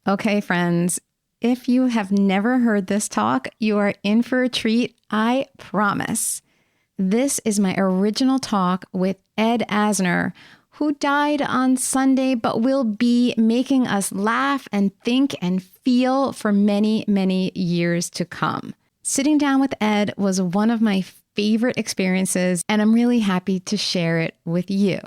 Okay, friends, if you have never heard this talk, you are in for a treat, I promise. This is my original talk with Ed Asner, who died on Sunday, but will be making us laugh and think and feel for many, many years to come. Sitting down with Ed was one of my favorite experiences, and I'm really happy to share it with you.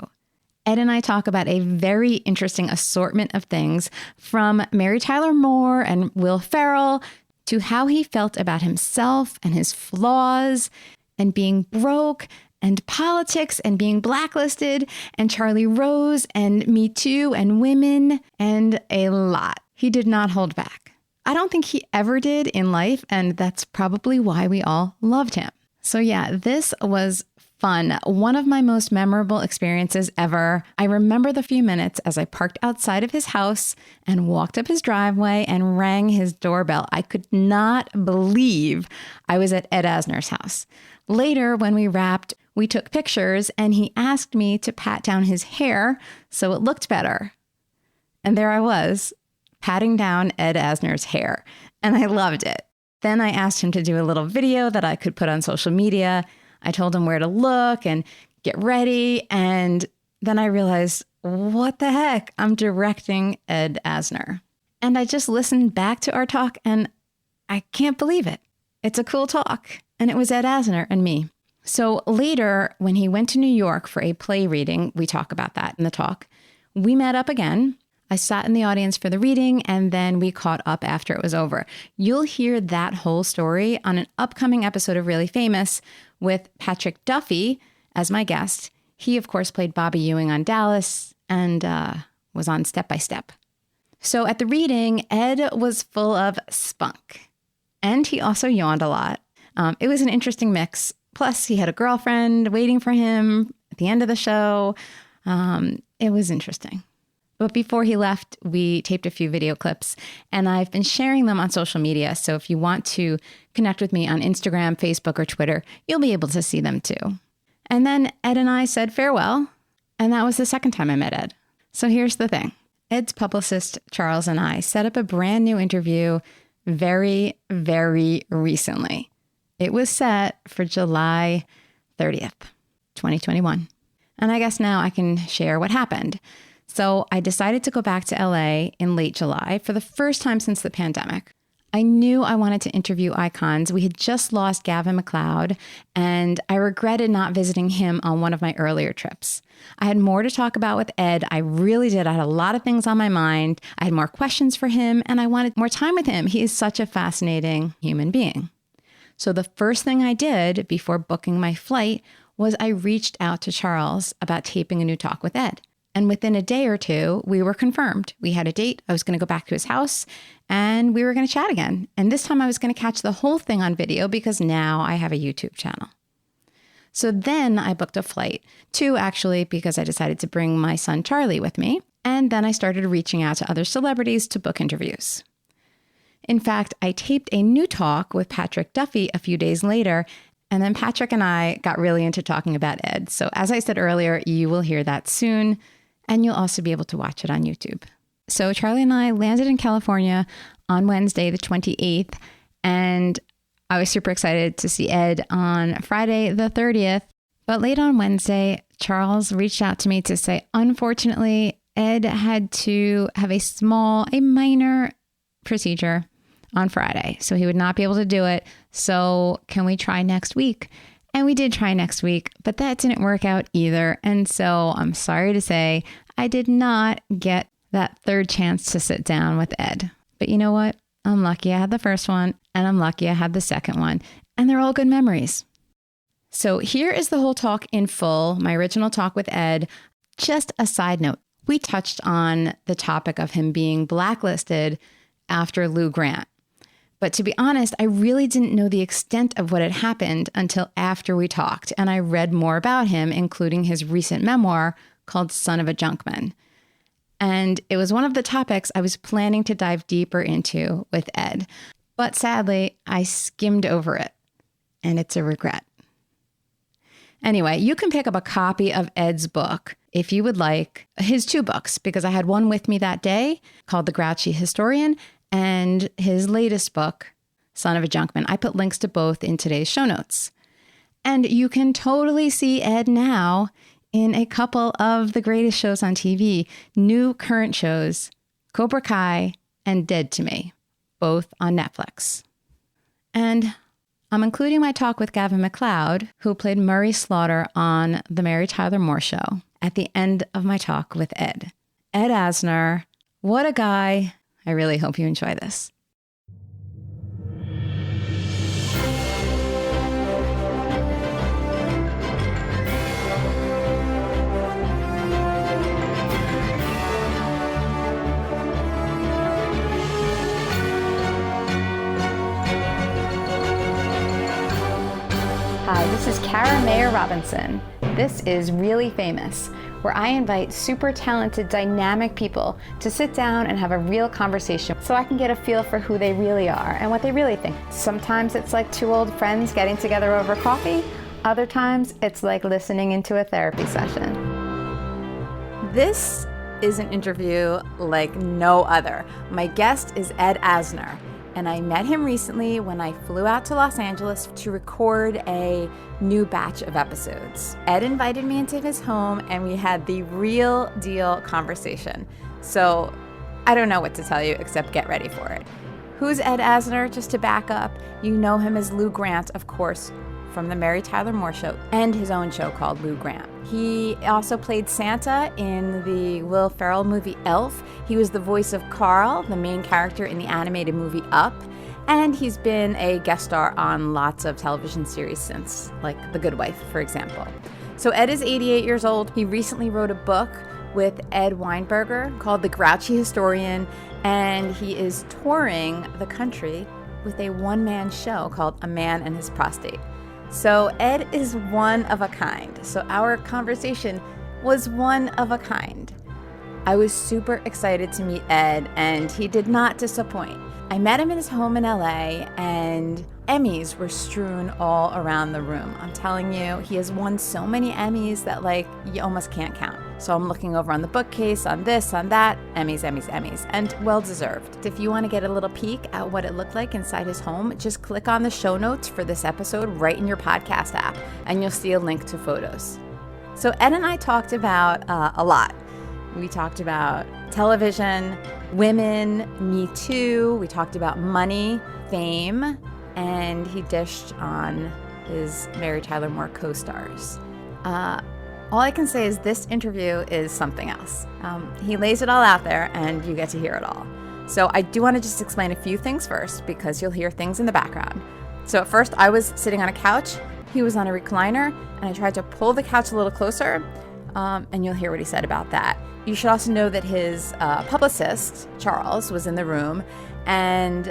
Ed and I talk about a very interesting assortment of things, from Mary Tyler Moore and Will Ferrell to how he felt about himself and his flaws and being broke and politics and being blacklisted and Charlie Rose and Me Too and women and a lot. He did not hold back. I don't think he ever did in life, and that's probably why we all loved him. So yeah, this was fun. One of my most memorable experiences ever. I remember the few minutes as I parked outside of his house and walked up his driveway and rang his doorbell. I could not believe I was at Ed Asner's house. Later, when we wrapped, we took pictures and he asked me to pat down his hair so it looked better. And there I was, patting down Ed Asner's hair, and I loved it. Then I asked him to do a little video that I could put on social media. I told him where to look and get ready. And then I realized, what the heck? I'm directing Ed Asner. And I just listened back to our talk and I can't believe it. It's a cool talk. And it was Ed Asner and me. So later, when he went to New York for a play reading, we talk about that in the talk, we met up again. I sat in the audience for the reading, and then we caught up after it was over. You'll hear that whole story on an upcoming episode of Really Famous with Patrick Duffy as my guest. He, of course, played Bobby Ewing on Dallas and was on Step by Step. So at the reading, Ed was full of spunk, and he also yawned a lot. It was an interesting mix. Plus, he had a girlfriend waiting for him at the end of the show. It was interesting. But before he left, we taped a few video clips, and I've been sharing them on social media. So if you want to connect with me on Instagram, Facebook, or Twitter, you'll be able to see them too. And then Ed and I said farewell, and that was the second time I met Ed. So here's the thing. Ed's publicist, Charles, and I set up a brand new interview very, very recently. It was set for July 30th, 2021. And I guess now I can share what happened. So I decided to go back to LA in late July for the first time since the pandemic. I knew I wanted to interview icons. We had just lost Gavin MacLeod, and I regretted not visiting him on one of my earlier trips. I had more to talk about with Ed. I really did. I had a lot of things on my mind. I had more questions for him, and I wanted more time with him. He is such a fascinating human being. So the first thing I did before booking my flight was I reached out to Charles about taping a new talk with Ed. And within a day or two, we were confirmed. We had a date. I was going to go back to his house and we were going to chat again. And this time I was going to catch the whole thing on video because now I have a YouTube channel. So then I booked a flight, two actually, because I decided to bring my son Charlie with me. And then I started reaching out to other celebrities to book interviews. In fact, I taped a new talk with Patrick Duffy a few days later, and then Patrick and I got really into talking about Ed. So as I said earlier, you will hear that soon. And you'll also be able to watch it on YouTube. So Charlie and I landed in California on Wednesday, the 28th, and I was super excited to see Ed on Friday, the 30th. But late on Wednesday, Charles reached out to me to say, unfortunately, Ed had to have a minor procedure on Friday, so he would not be able to do it. So can we try next week? And we did try next week, but that didn't work out either. And so I'm sorry to say I did not get that third chance to sit down with Ed. But you know what? I'm lucky I had the first one, and I'm lucky I had the second one, and they're all good memories. So here is the whole talk in full, my original talk with Ed. Just a side note, we touched on the topic of him being blacklisted after Lou Grant. But to be honest, I really didn't know the extent of what had happened until after we talked, and I read more about him, including his recent memoir called Son of a Junkman. And it was one of the topics I was planning to dive deeper into with Ed. But sadly, I skimmed over it, and it's a regret. Anyway, you can pick up a copy of Ed's book if you would like his 2 books, because I had one with me that day called The Grouchy Historian and his latest book, Son of a Junkman. I put links to both in today's show notes. And you can totally see Ed now in a couple of the greatest shows on TV, new current shows, Cobra Kai and Dead to Me, both on Netflix. And I'm including my talk with Gavin MacLeod, who played Murray Slaughter on The Mary Tyler Moore Show, at the end of my talk with Ed. Ed Asner, what a guy. I really hope you enjoy this. Hi, this is Kara Mayer Robinson. This is Really Famous, where I invite super talented, dynamic people to sit down and have a real conversation so I can get a feel for who they really are and what they really think. Sometimes it's like 2 old friends getting together over coffee. Other times it's like listening into a therapy session. This is an interview like no other. My guest is Ed Asner. And I met him recently when I flew out to Los Angeles to record a new batch of episodes. Ed invited me into his home and we had the real deal conversation. So I don't know what to tell you except get ready for it. Who's Ed Asner? Just to back up, you know him as Lou Grant, of course, from the Mary Tyler Moore Show and his own show called Lou Grant. He also played Santa in the Will Ferrell movie Elf. He was the voice of Carl, the main character in the animated movie Up. And he's been a guest star on lots of television series since, like The Good Wife, for example. So Ed is 88 years old. He recently wrote a book with Ed Weinberger called The Grouchy Historian, and he is touring the country with a one-man show called A Man and His Prostate. So Ed is one of a kind. So our conversation was one of a kind. I was super excited to meet Ed, and he did not disappoint. I met him in his home in LA, and Emmys were strewn all around the room. I'm telling you, he has won so many Emmys that, like, you almost can't count. So I'm looking over on the bookcase, on this, on that, Emmys, Emmys, Emmys, and well-deserved. If you want to get a little peek at what it looked like inside his home, just click on the show notes for this episode right in your podcast app, and you'll see a link to photos. So Ed and I talked about a lot. We talked about television, women, Me Too. We talked about money, fame, and he dished on his Mary Tyler Moore co-stars. All I can say is this interview is something else. He lays it all out there, and you get to hear it all. So I do want to just explain a few things first, because you'll hear things in the background. So at first, I was sitting on a couch. He was on a recliner, and I tried to pull the couch a little closer, and you'll hear what he said about that. You should also know that his publicist, Charles, was in the room, and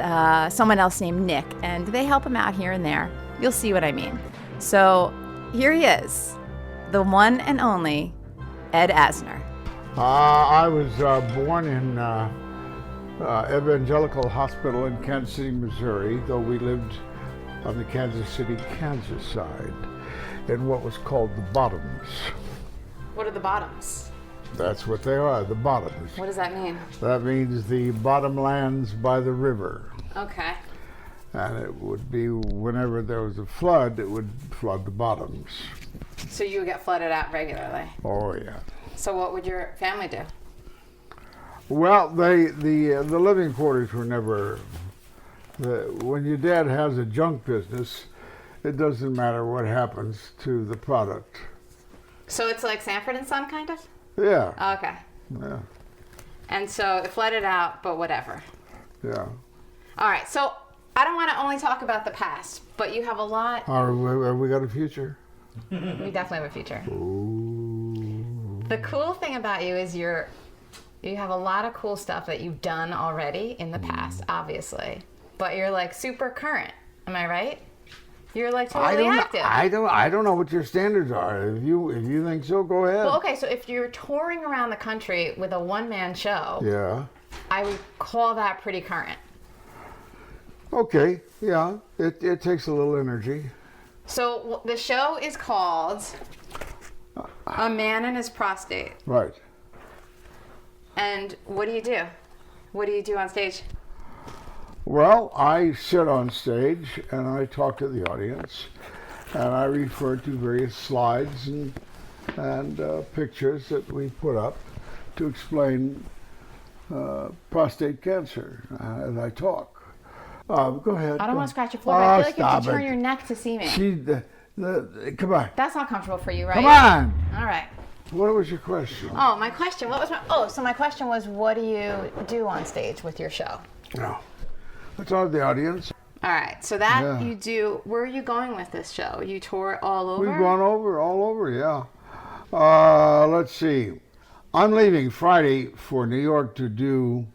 someone else named Nick, and they help him out here and there. You'll see what I mean. So here he is, the one and only Ed Asner. I was born in Evangelical Hospital in Kansas City, Missouri, though we lived on the Kansas City, Kansas side, in what was called the Bottoms. What are the Bottoms? That's what they are, the Bottoms. What does that mean? That means the bottomlands by the river. Okay. And it would be whenever there was a flood, it would flood the bottoms. So you would get flooded out regularly? Oh, yeah. So what would your family do? Well, the living quarters were never... when your dad has a junk business, it doesn't matter what happens to the product. So it's like Sanford and Son, kind of? Yeah. Okay. Yeah. And so it flooded out, but whatever. Yeah. All right, so I don't want to only talk about the past, but you have a lot. Have we got a future? We definitely have a future. Ooh. The cool thing about you is you have a lot of cool stuff that you've done already in the past, obviously, but you're like super current. Am I right? You're like totally active. I don't know what your standards are. If you think so, go ahead. Well, okay, so if you're touring around the country with a one-man show, yeah, I would call that pretty current. Okay, yeah, it takes a little energy. So the show is called A man and his prostate. Right. And what do you do? What do you do on stage? Well, I sit on stage and I talk to the audience, and I refer to various slides and pictures that we put up to explain prostate cancer as I talk. Go ahead. I don't want to scratch your floor, but I feel like you have to turn your neck to see me. Come on. That's not comfortable for you, right? Come on. All right. What was your question? Oh, my question. So my question was, what do you do on stage with your show? No. I talk to the audience. All right. So that you do. Where are you going with this show? You tour all over? We've gone all over, yeah. Let's see. I'm leaving Friday for New York to do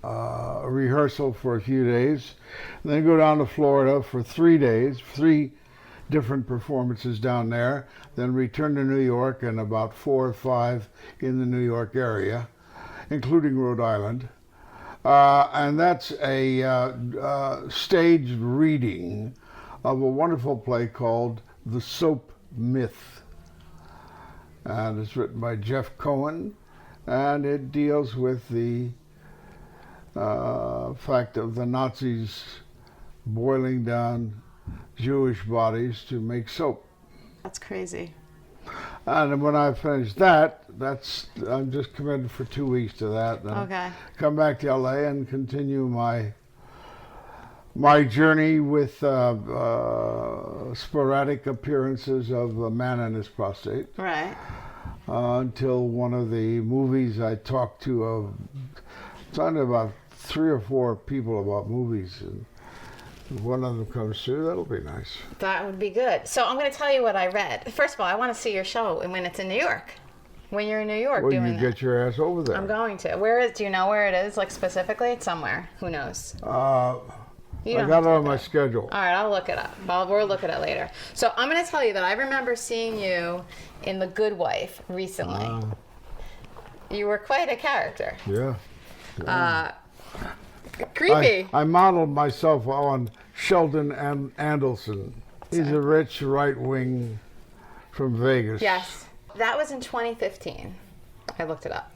a rehearsal for a few days, and then go down to Florida for 3 days, 3 different performances down there, then return to New York and about 4 or 5 in the New York area, including Rhode Island. And that's a staged reading of a wonderful play called The Soap Myth. And it's written by Jeff Cohen, and it deals with the fact of the Nazis boiling down Jewish bodies to make soap. That's crazy. And when I finish that, I'm just committed for 2 weeks to that. And Okay. come back to LA and continue my journey with sporadic appearances of a man and his prostate. Right. Until one of the movies I talked to, talking to about 3 or 4 people about movies, and one of them comes through. That'll be nice. That would be good. So I'm going to tell you what I read. First of all, I want to see your show when it's in New York. When you're in New York Well, doing you that. get your ass over there. I'm going to. Do you know where it is? Like specifically? It's somewhere. Who knows? I You don't got have it to on look my it up. schedule. All right, I'll look it up. We'll look at it later. So I'm going to tell you that I remember seeing you in The Good Wife recently. You were quite a character. Yeah. Creepy. I modeled myself on Sheldon Adelson. He's a rich right wing from Vegas. Yes. That was in 2015. I looked it up.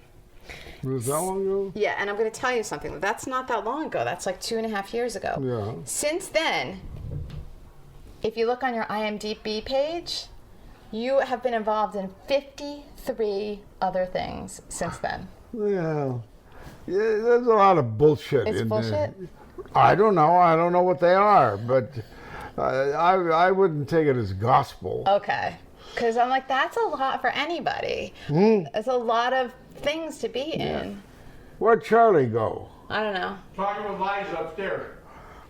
Was that long ago? Yeah, and I'm going to tell you something. That's not that long ago. That's like 2.5 years ago. Yeah. Since then, if you look on your IMDb page, you have been involved in 53 other things since then. Yeah. There's a lot of bullshit It's in bullshit? there. I don't know. I don't know what they are, but I wouldn't take it as gospel. Okay. Because I'm like, that's a lot for anybody. It's a lot of things to be in. Where'd Charlie go? I don't know. Talking with Liza upstairs.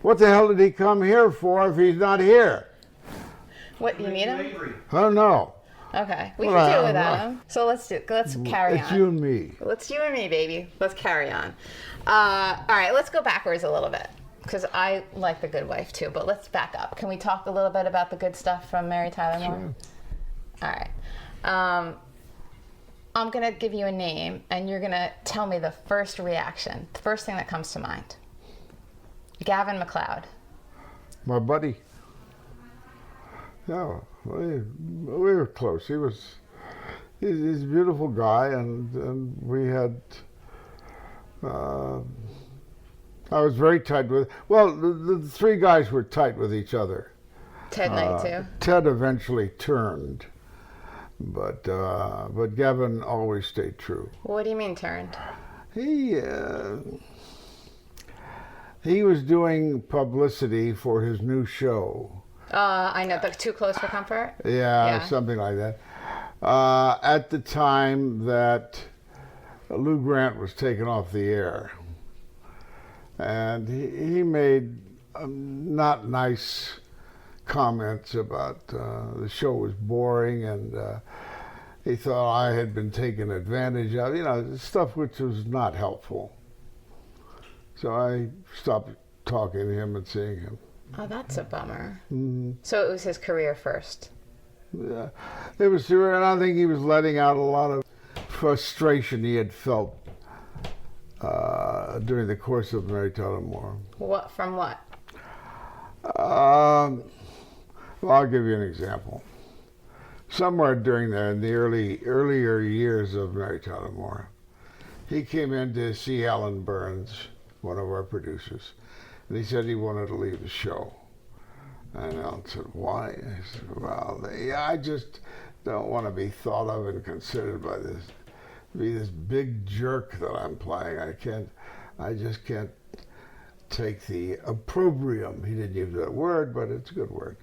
What the hell did he come here for if he's not here? What, you need him? I don't know. Okay. We Well, can do it I- without him. So let's carry It's on. you and me. Let's you and me, baby. Let's carry on. All right, let's go backwards a little bit. Because I like The Good Wife too, but let's back up. Can we talk a little bit about the good stuff from Mary Tyler Moore? All right. I'm going to give you a name, and you're going to tell me the first reaction, the first thing that comes to mind. Gavin MacLeod. My buddy. Yeah, we were close. He's a beautiful guy, and we had. I was very tight with. Well, the 3 guys were tight with each other. Ted Knight, too. Ted eventually turned, but Gavin always stayed true. What do you mean turned? He was doing publicity for his new show. I know, but Too Close for Comfort? Yeah, something like that. At the time that Lou Grant was taken off the air, and he made not nice comments about the show was boring, and he thought I had been taken advantage of, stuff which was not helpful. So I stopped talking to him and seeing him. Oh, that's a bummer. Mm-hmm. So it was his career first. Yeah, it was, and I think he was letting out a lot of frustration he had felt during the course of Mary Tyler Moore. What from what? Well, I'll give you an example. somewhere during in the earlier years of Mary Tyler Moore, he came in to see Alan Burns, one of our producers, and he said he wanted to leave the show. And Alan said, "Why?" I said, "Well, I just don't want to be thought of and considered by this big jerk that I'm playing. I just can't take the opprobrium," he didn't use that word, but it's a good word,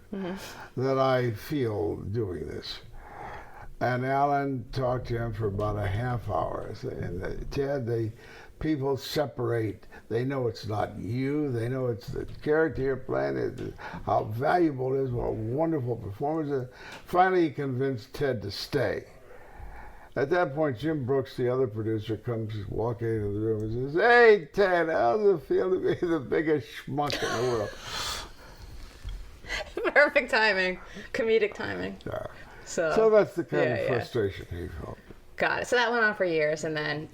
that I feel doing this. And Alan talked to him for about a half hour. And Ted, people separate. They know it's not you. They know it's the character you're playing, how valuable it is, what a wonderful performance it is. Finally, he convinced Ted to stay. At that point, Jim Brooks, the other producer, comes walking into the room and says, "Hey, Ted, how's it feel to be the biggest schmuck in the world?" Perfect timing. Comedic timing. Yeah. So that's the kind of frustration he felt. Got it. So that went on for years, and then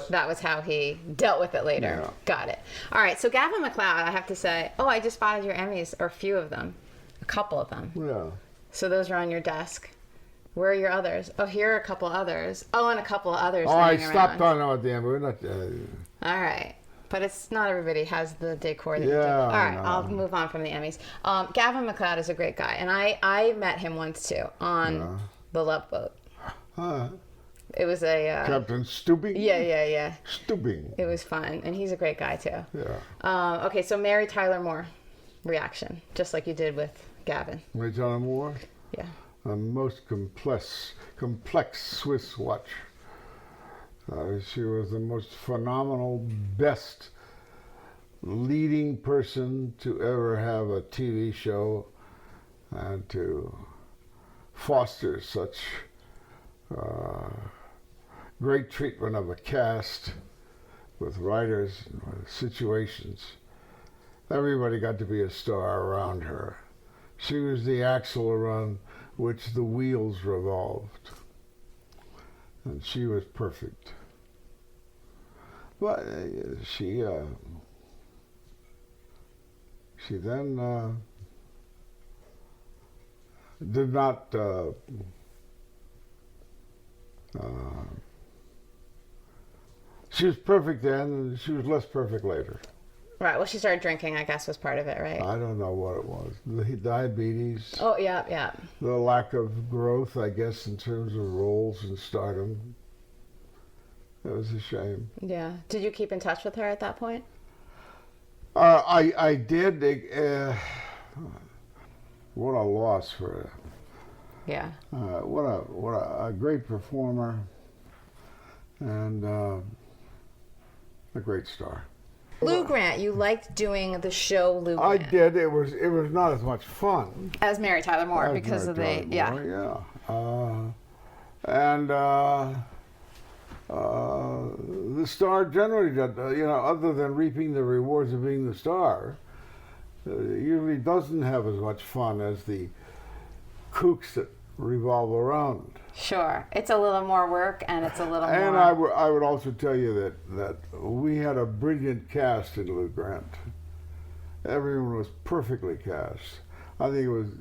that was how he dealt with it later. Yeah. Got it. All right. So Gavin MacLeod, I have to say, I just spotted your Emmys, or a few of them, a couple of them. Yeah. So those are on your desk. Where are your others? Oh, here are a couple others. Oh, and a couple of others. Oh, I stopped on at the end, but we're not. All right. But it's not everybody has the decor that you do. Yeah, All right, no. I'll move on from the Emmys. Gavin MacLeod is a great guy, and I met him once too on the Love Boat. It was a Captain Stooping? Yeah. Stooping. It was fun, and he's a great guy too. Yeah. Okay, so Mary Tyler Moore reaction, just like you did with Gavin. Mary Tyler Moore? Yeah. A most complex Swiss watch. She was the most phenomenal, best leading person to ever have a TV show and to foster such great treatment of a cast with writers and with situations. Everybody got to be a star around her. She was the axle around which the wheels revolved. And she was perfect. But she then did not she was perfect then, and she was less perfect later. Right. Well, she started drinking, I guess, was part of it, right? I don't know what it was. The diabetes. Oh, yeah. The lack of growth, I guess, in terms of roles and stardom. It was a shame. Yeah. Did you keep in touch with her at that point? I did. What a loss for her. Yeah. What a great performer and a great star. Lou Grant, you liked doing the show Lou Grant. I did. It was not as much fun As Mary Tyler Moore as because Mary of Tyler Moore, and the star generally, other than reaping the rewards of being the star, usually doesn't have as much fun as the kooks that revolve around. Sure. It's a little more work, and it's a little And more... I would also tell you that we had a brilliant cast in Lou Grant. Everyone was perfectly cast. I think it was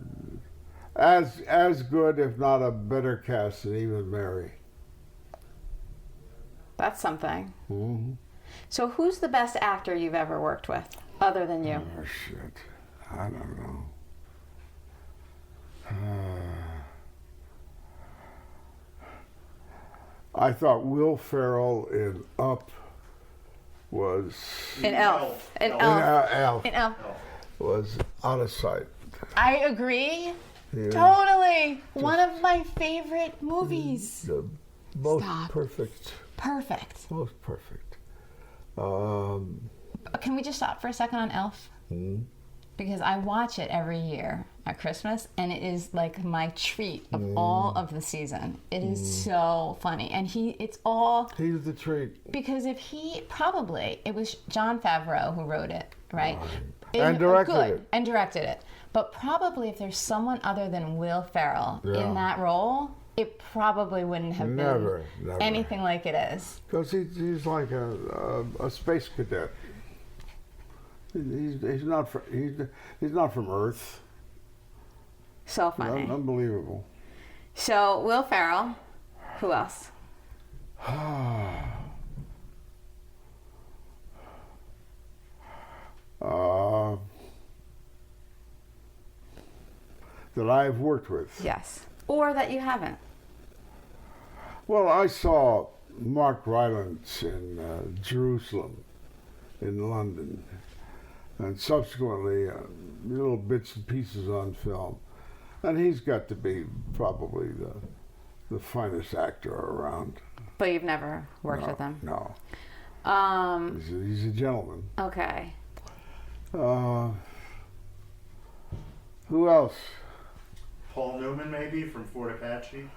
as good, if not a better cast than even Mary. That's something. Mm-hmm. So who's the best actor you've ever worked with, other than you? Oh, shit. I don't know. I thought Will Ferrell in Up was... In Elf. Elf In Elf. was out of sight. I agree. Yeah. Totally. One of my favorite movies. The most Stop. perfect. Perfect. Most perfect. Can we just stop for a second on Elf? Mm-hmm. Because I watch it every year at Christmas, and it is like my treat of all of the season. It is so funny, and it's all... He's the treat. Because it was Jon Favreau who wrote it, right? And directed it. And directed it. But probably if there's someone other than Will Ferrell in that role, it probably wouldn't have Never. been anything like it is. Because he's like a space cadet. He's not from Earth. So funny. Unbelievable. So Will Ferrell. Who else? That I've worked with. Yes. Or that you haven't. Well, I saw Mark Rylance in Jerusalem, in London, and subsequently little bits and pieces on film. And he's got to be probably the finest actor around. But you've never worked with him? No. He's a gentleman. Okay. Who else? Paul Newman, maybe, from Fort Apache?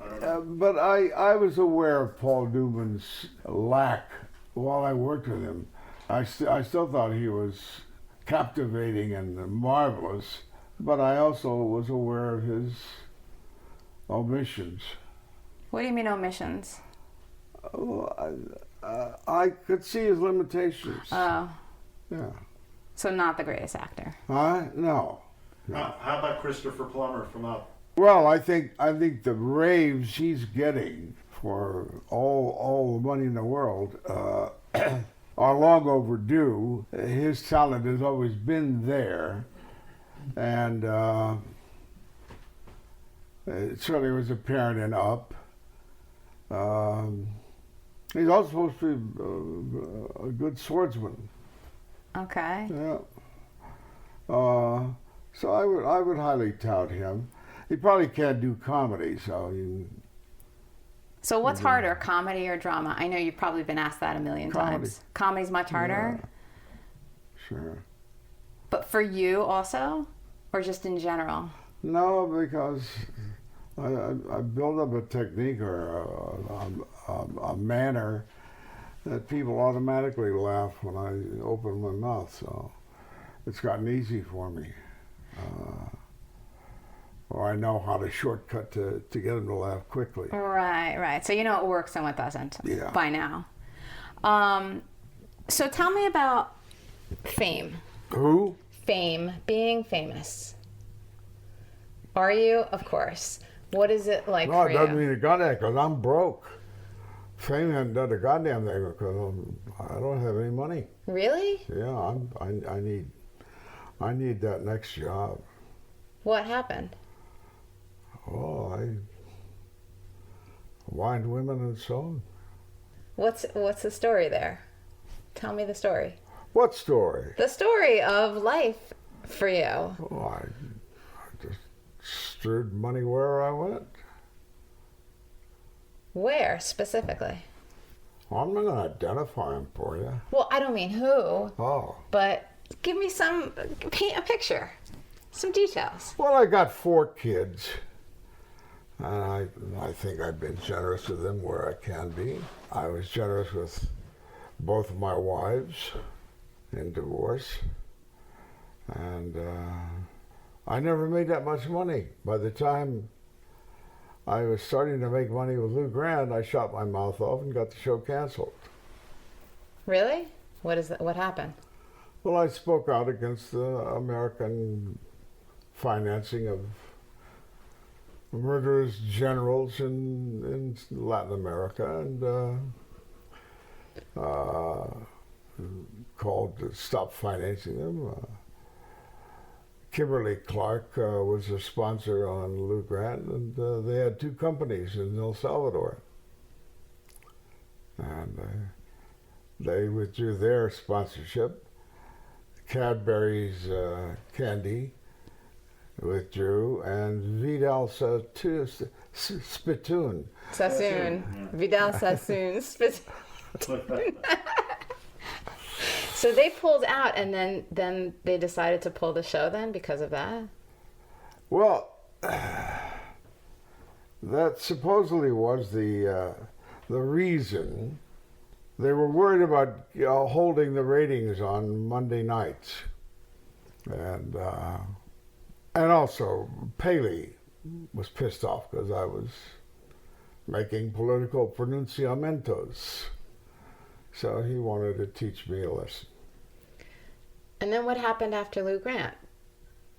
I don't know. But I was aware of Paul Newman's lack while I worked with him. I still thought he was captivating and marvelous, but I also was aware of his omissions. What do you mean omissions? I could see his limitations. Oh. Yeah. So not the greatest actor. No. How about Christopher Plummer from Up? Well, I think the raves he's getting for all the money in the world are long overdue. His talent has always been there, and it certainly was apparent in Up. He's also supposed to be a good swordsman. Okay. Yeah. So I would highly tout him. He probably can't do comedy, so So what's harder, comedy or drama? I know you've probably been asked that a million times. Comedy's much harder? Yeah, sure. But for you also? Or just in general? No, because I build up a technique or a manner that people automatically laugh when I open my mouth, so it's gotten easy for me. Or I know how to shortcut to get them to laugh quickly. Right. So you know what works and what doesn't by now. So tell me about fame. Who? Fame, being famous. Are you? Of course. What is it like No, for it you? doesn't mean a goddamn, because I'm broke. Fame hasn't done a goddamn thing because I don't have any money. Really? Yeah, I need that next job. What happened? Oh, I wined women and so on. What's the story there? Tell me the story. What story? The story of life for you. Oh, I just strewed money where I went. Where specifically? Well, I'm not going to identify them for you. Well, I don't mean who, Oh. but give me paint a picture, some details. Well, I got 4 kids. And I think I've been generous with them where I can be. I was generous with both of my wives in divorce. And I never made that much money. By the time I was starting to make money with Lou Grant, I shot my mouth off and got the show canceled. Really? What happened? Well, I spoke out against the American financing of murderous generals in Latin America, and called to stop financing them. Kimberly Clark was a sponsor on Lou Grant, and they had 2 companies in El Salvador. And they withdrew their sponsorship. Cadbury's candy withdrew, and Vidal Spittoon. Sassoon. Vidal Sassoon. So they pulled out, and then they decided to pull the show then because of that? Well, that supposedly was the reason. They were worried about holding the ratings on Monday nights. And also, Paley was pissed off because I was making political pronunciamentos. So he wanted to teach me a lesson. And then what happened after Lou Grant?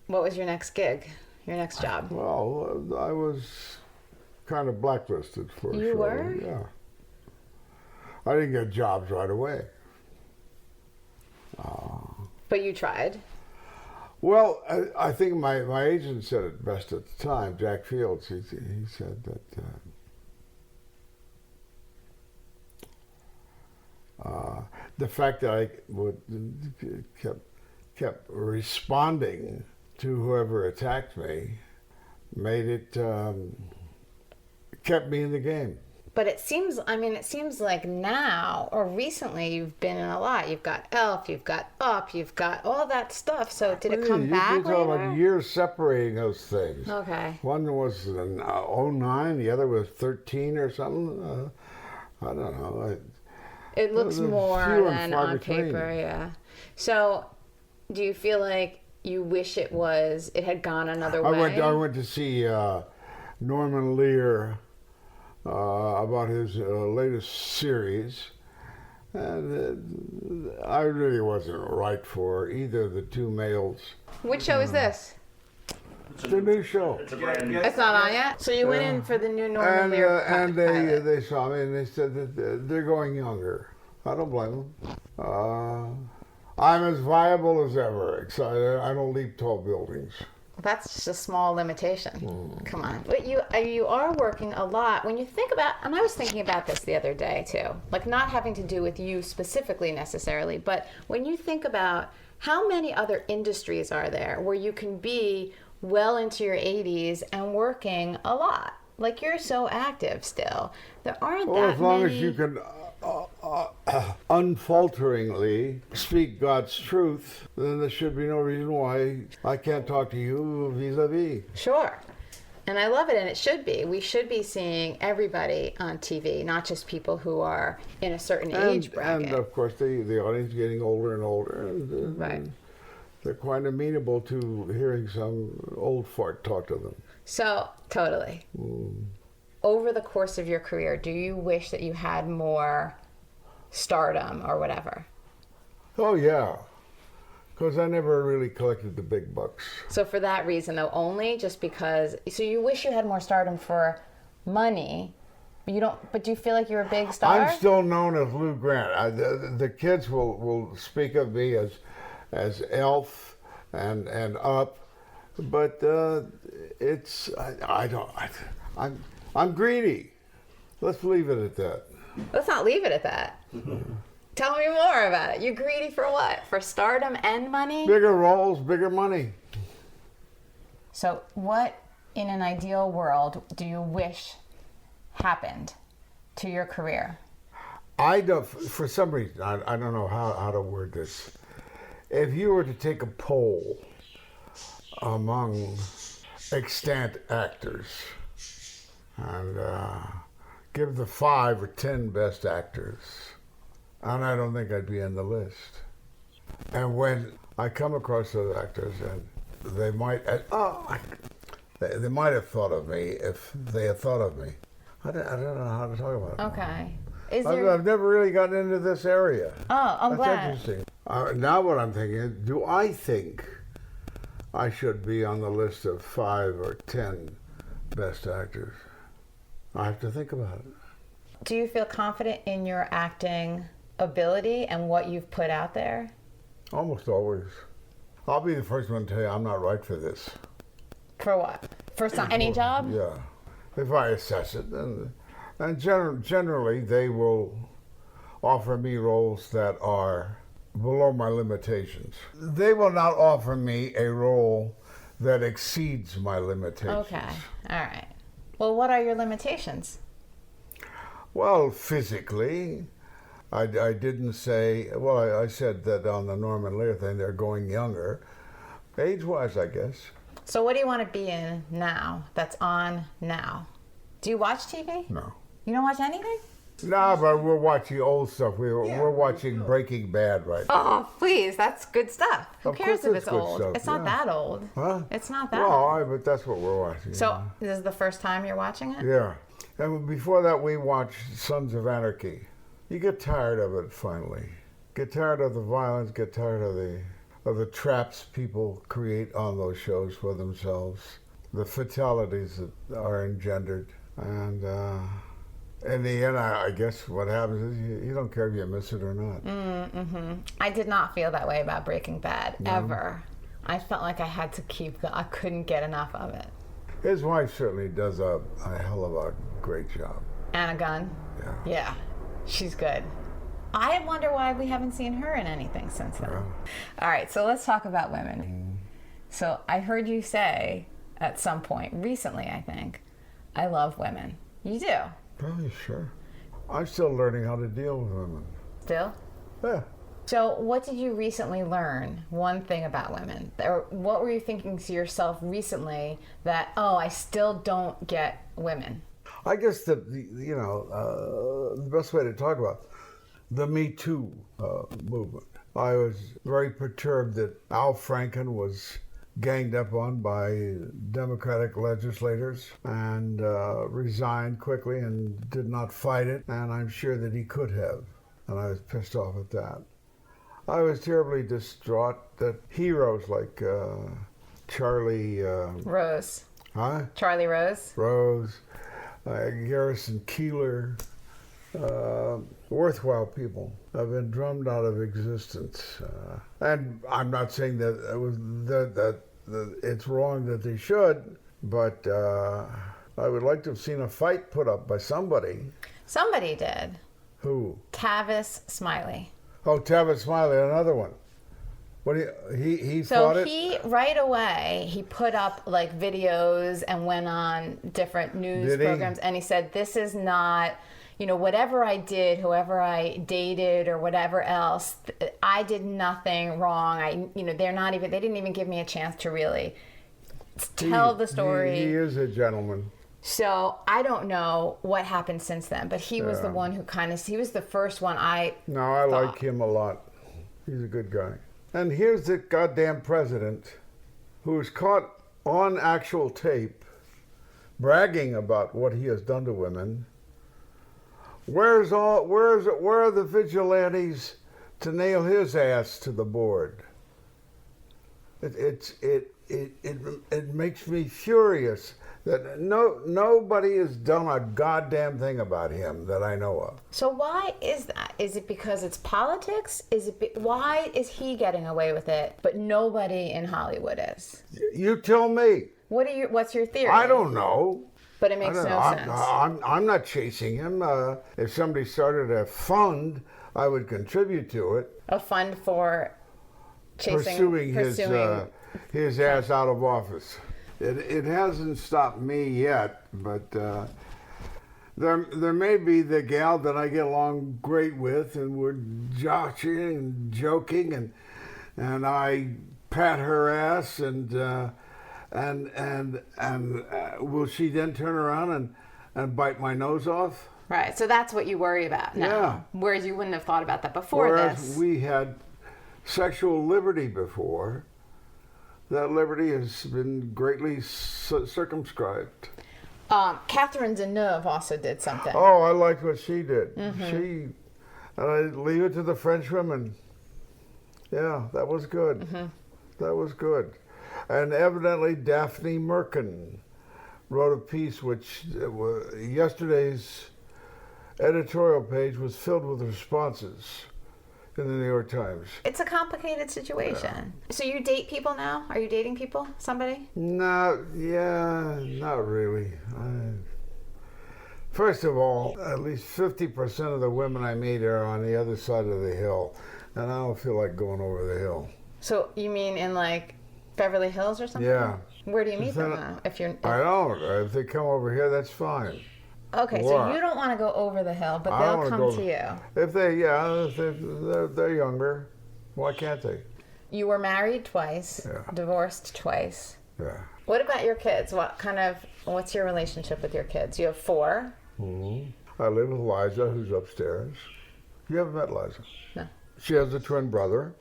What was your next gig? Your next job? Well, I was kind of blacklisted for a You show. were? Yeah. I didn't get jobs right away. But you tried. Well, I think my agent said it best at the time, Jack Fields. He said that the fact that I kept responding to whoever attacked me made it kept me in the game. But it seems like now or recently you've been in a lot. You've got Elf, you've got Up, you've got all that stuff. So did it come back You're talking later? about years separating those things. Okay. One was in 09, the other was 13 or something. I don't know. It looks They're more few and than far on between. paper, yeah. So do you feel like you wish it had gone another way? I went to see Norman Lear about his latest series, and I really wasn't right for either of the two males. Which show is this? The new show. It's a brand new. It's not on yet? So you went in for the new Norman Lear And pilot. they saw me and they said that they're going younger. I don't blame them. I'm as viable as ever, excited. I don't leap tall buildings. That's just a small limitation. Come on. But you are working a lot. When you think about, and I was thinking about this the other day too, like not having to do with you specifically necessarily, but when you think about how many other industries are there where you can be well into your 80s and working a lot. Like you're so active still. There aren't Well, that as long many. as you can unfalteringly speak God's truth, then there should be no reason why I can't talk to you vis-a-vis. Sure. And I love it, and it should be. We should be seeing everybody on TV, not just people who are in a certain age bracket. And of course, the audience is getting older and older. And, Right. They're quite amenable to hearing some old fart talk to them. So, totally. Over the course of your career, do you wish that you had more stardom or whatever? Oh, yeah. Because I never really collected the big bucks. So for that reason, though, only just because, so you wish you had more stardom for money, but do you feel like you're a big star? I'm still known as Lou Grant. The kids will speak of me as Elf and Up, but I'm greedy. Let's leave it at that. Let's not leave it at that. Tell me more about it. You're greedy for what? For stardom and money? Bigger roles, bigger money. So what, in an ideal world, do you wish happened to your career? I don't, for some reason, I don't know how to word this. If you were to take a poll among extant actors and give the 5 or 10 best actors, and I don't think I'd be on the list. And when I come across those actors, and they might have thought of me if they had thought of me. I don't know how to talk about it. Okay. Is there... I've never really gotten into this area. Oh, I'm That's glad. interesting. Now what I'm thinking is, do I think I should be on the list of 5 or 10 best actors? I have to think about it. Do you feel confident in your acting ability and what you've put out there? Almost always. I'll be the first one to tell you I'm not right for this. For what? For any job? Yeah. If I assess it, and generally they will offer me roles that are below my limitations. They will not offer me a role that exceeds my limitations. Okay. All right. Well, what are your limitations? Well, physically, I didn't say, well, I said that on the Norman Lear thing, they're going younger. Age-wise, I guess. So what do you want to be in now, that's on now? Do you watch TV? No. You don't watch anything? No, but we're watching old stuff. We're watching Breaking Bad right now. Oh, please, that's good stuff. Who Of cares course if it's it's good old? stuff, It's not yeah. that old. Huh? It's not that Well, old. but that's what we're watching. So this is the first time you're watching it? Yeah. And before that, we watched Sons of Anarchy. You get tired of it finally. Get tired of the violence. Get tired of the traps people create on those shows for themselves. The fatalities that are engendered. And in the end, I guess what happens is you don't care if you miss it or not. I did not feel that way about Breaking Bad, ever. I felt like I had to I couldn't get enough of it. His wife certainly does a hell of a great job. Anna Gunn? Yeah. Yeah, she's good. I wonder why we haven't seen her in anything since then. All right, so let's talk about women. So I heard you say at some point, recently I think, I love women. You do? Probably, sure. I'm still learning how to deal with women. Still? Yeah. So what did you recently learn, one thing about women? Or what were you thinking to yourself recently that, oh, I still don't get women? I guess the best way to talk about the Me Too movement. I was very perturbed that Al Franken was ganged up on by Democratic legislators and resigned quickly and did not fight it, and I'm sure that he could have, and I was pissed off at that. I was terribly distraught that heroes like Charlie... Rose. Huh? Charlie Rose? Rose, Garrison Keillor, worthwhile people have been drummed out of existence. And I'm not saying that it's wrong that they should, but I would like to have seen a fight put up by somebody. Somebody did. Who? Tavis Smiley. Oh, Tavis Smiley, another one. What he fought it? So he right away he put up like videos and went on different news programs and he said, this is not, whatever I did, whoever I dated or whatever else, I did nothing wrong. They didn't even give me a chance to really tell the story. He is a gentleman. So I don't know what happened since then, but he was the one who he was the first one I like him a lot. He's a good guy. And here's the goddamn president who was caught on actual tape bragging about what he has done to women. Where are the vigilantes to nail his ass to the board? It makes me furious that nobody has done a goddamn thing about him that I know of. So why is that? Is it because it's politics? Why is he getting away with it, but nobody in Hollywood is? You tell me. What's your theory? I don't know. But it makes no sense. I'm not chasing him. If somebody started a fund, I would contribute to it. A fund for pursuing his ass out of office. It hasn't stopped me yet, but there may be the gal that I get along great with, and we're joshing and joking, and I pat her ass, and will she then turn around and bite my nose off? Right. So that's what you worry about now. Yeah. Whereas you wouldn't have thought about that before. Whereas we had sexual liberty before. That liberty has been greatly circumscribed. Catherine Deneuve also did something. Oh, I liked what she did. Mm-hmm. And I leave it to the French women. Yeah, that was good. Mm-hmm. That was good. And evidently Daphne Merkin wrote a piece which yesterday's editorial page was filled with responses in the New York Times. It's a complicated situation. Yeah. So you date people now? Are you dating people? Somebody? Not really. First of all, at least 50% of the women I meet are on the other side of the hill, and I don't feel like going over the hill. So you mean in like Beverly Hills or something? Yeah. Where do you meet them now? I don't. If they come over here, that's fine. Okay, so you don't want to go over the hill, but they'll come to you. If they're younger, why can't they? You were married twice, divorced twice. Yeah. What about your kids? What's your relationship with your kids? You have 4. Mm-hmm. I live with Liza, who's upstairs. You haven't met Liza? No. She has a twin brother,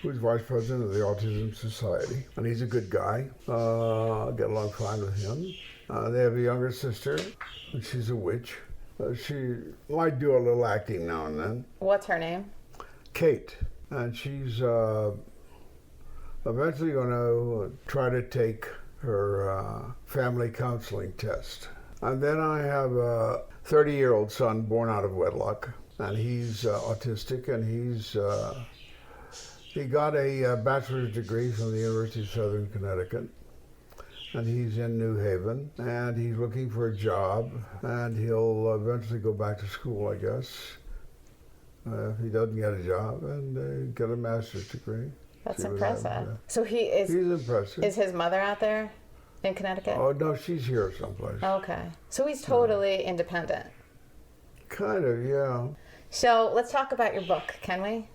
who's vice president of the Autism Society, and he's a good guy. I get along fine with him. They have a younger sister, and she's a witch. She might do a little acting now and then. What's her name? Kate. And she's eventually going to try to take her family counseling test. And then I have a 30-year-old son born out of wedlock, and he's autistic, and he got a bachelor's degree from the University of Southern Connecticut, and he's in New Haven, and he's looking for a job, and he'll eventually go back to school, I guess, if he doesn't get a job, and get a master's degree. That's See what impressive. happens, yeah. So he's impressive. Is his mother out there in Connecticut? Oh, no, she's here someplace. Okay. So he's totally independent. Kind of, yeah. So let's talk about your book, can we?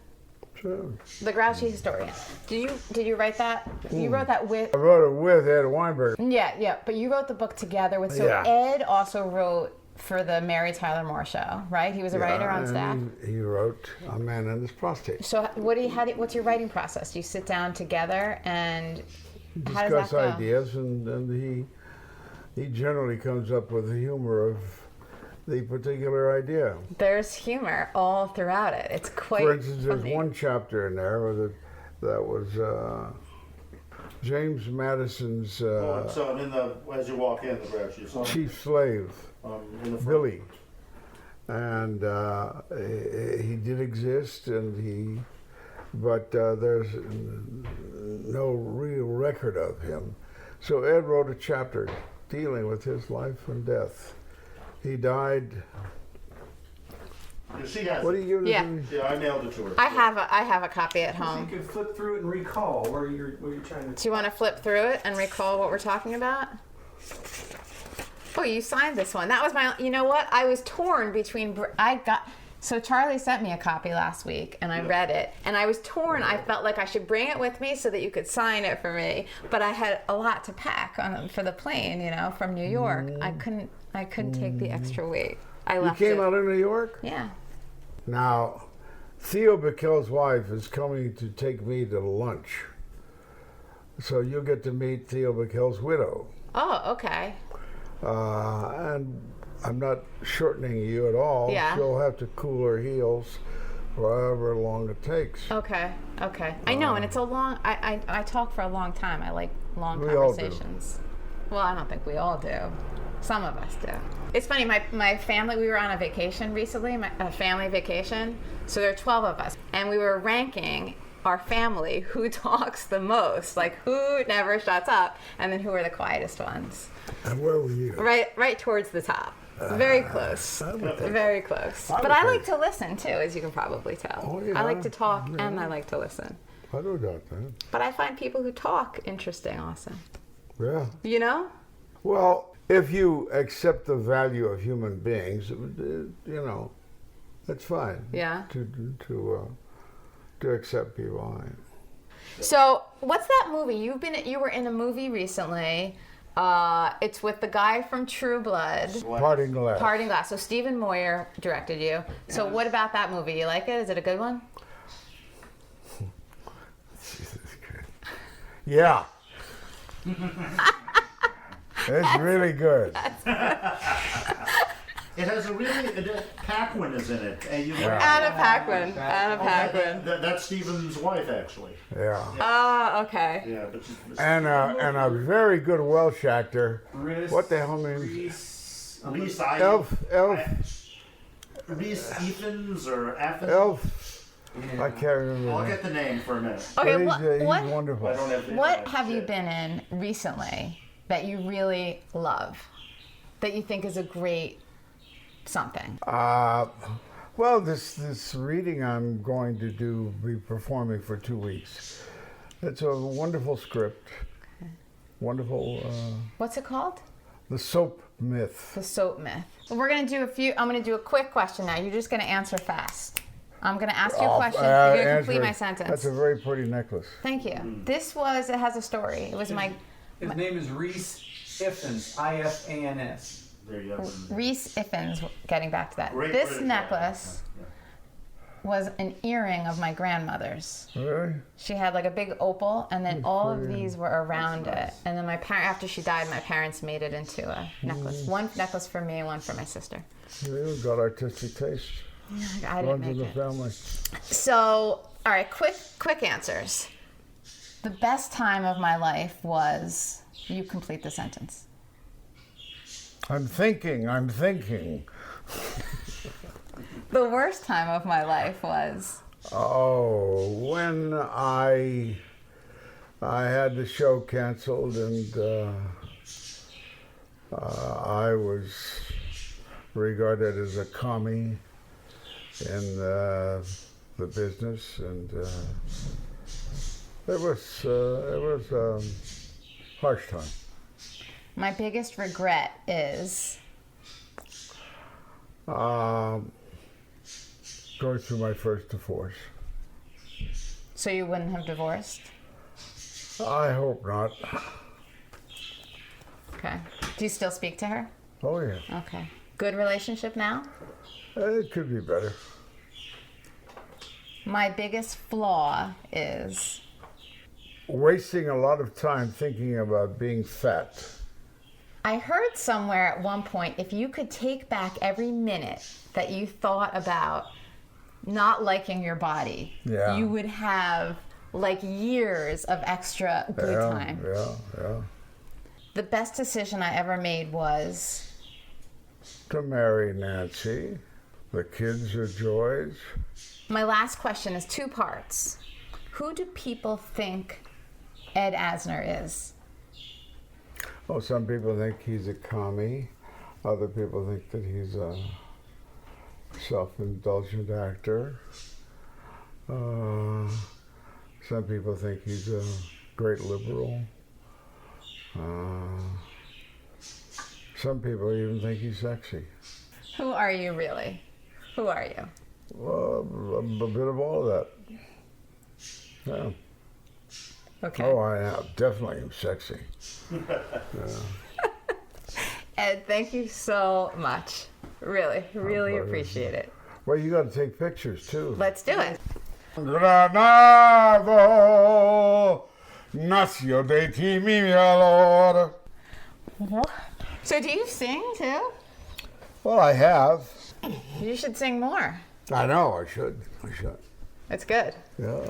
Sure. The Grouchy Historian. Did you write that? You wrote that with... I wrote it with Ed Weinberg. Yeah, but you wrote the book together with... So Yeah. Ed also wrote for the Mary Tyler Moore Show, right? He was a writer on and staff. He wrote A Man and His Prostate. So what's your writing process? Do you sit down together and how does Discuss that go? ideas, and he generally comes up with the humor of the particular idea. There's humor all throughout it. It's quite For instance, there's funny. one chapter in there that was James Madison's So as you walk in, the Grouchy. chief slave, In the front. Billy. And he did exist, but there's no real record of him. So Ed wrote a chapter dealing with his life and death. He died. Yeah, she has What are it. you Yeah. doing? Yeah, I mailed it to her. I have a copy at You home. can flip through it and recall where you're trying to. Do you want to flip through it and recall what we're talking about? Oh, you signed this one. That was my. You know what? I was torn between. So Charlie sent me a copy last week, and I read it, and I was torn. I felt like I should bring it with me so that you could sign it for me, but I had a lot to pack for the plane, from New York. I couldn't take the extra weight. I You left came it. out of New York? Yeah. Now, Theo Bickel's wife is coming to take me to lunch. So you'll get to meet Theo Bickel's widow. Oh, okay. And I'm not shortening you at all. Yeah. She'll have to cool her heels for however long it takes. Okay. I know, and it's a long. I talk for a long time. I like long We all do. conversations. Well, I don't think we all do. Some of us do. It's funny. My family. We were on a vacation recently. A family vacation. So there are 12 of us, and we were ranking our family who talks the most, like who never shuts up, and then who are the quietest ones. And where were you? Right towards the top. Very close. Very close. But I like to listen too, as you can probably tell. Oh, yeah. I like to talk Yeah. and I like to listen. I don't doubt that. But I find people who talk interesting also. Yeah. You know? Well, if you accept the value of human beings, that's fine. Yeah. To accept people. So, what's that movie? You were in a movie recently. It's with the guy from True Blood. Parting glass. Parting Glass. So Stephen Moyer directed you. So what about that movie? You like it? Is it a good one? Jesus Christ. Yeah. It's really good. It has a really Paquin is in it. Anna Paquin. That's Stephen's wife, actually. Yeah. Oh, okay. Yeah, but And a very good Welsh actor. Rhys- What the hell name? Rhys- Reese Evans or Athens. Elf. I can't remember. I'll get the name for a minute. Okay, But he's what wonderful. I don't have the What internet have you yet. been in recently that you really love? That you think is a great something? Well, this reading I'm going to be performing for 2 weeks. It's a wonderful script. Wonderful. What's it called? The Soap Myth. The Soap Myth. Well, we're going to do I'm going to do a quick question now. You're just going to answer fast. I'm going to ask you a question. You're going to complete my sentence. That's a very pretty necklace. Thank you. It has a story. It was His name is Rhys Ifans, Ifans. There you go. Rhys Ifans, getting back to that. Great This British necklace was an earring of my grandmother's. Really? She had like a big opal, and then all of pretty. these were around it. And then after she died, my parents made it into a necklace. One necklace for me, one for my sister. You've got artistic taste. I didn't Runs in make the it. family. So, all right, quick answers. The best time of my life was, you complete the sentence. I'm thinking. The worst time of my life was? Oh, when I had the show canceled and I was regarded as a commie in the business, and it was a harsh time. My biggest regret is? Going through my first divorce. So you wouldn't have divorced? I hope not. Okay. Do you still speak to her? Oh, yeah. Okay. Good relationship now? It could be better. My biggest flaw is? Wasting a lot of time thinking about being fat. I heard somewhere at one point, if you could take back every minute that you thought about not liking your body, you would have like years of extra good time. Yeah. The best decision I ever made was? To marry Nancy. The kids are joys. My last question is 2 parts. Who do people think Ed Asner is? Oh, some people think he's a commie. Other people think that he's a self-indulgent actor. Some people think he's a great liberal. Some people even think he's sexy. Who are you really? Who are you? Well, a bit of all of that. Yeah. Okay. Oh, I am definitely sexy. Ed, thank you so much. Really appreciate it. Well, you got to take pictures too. Let's do it. Granado, nació de ti mi amor. So do you sing too? Well, I have. You should sing more. I know, I should. It's good. Yeah.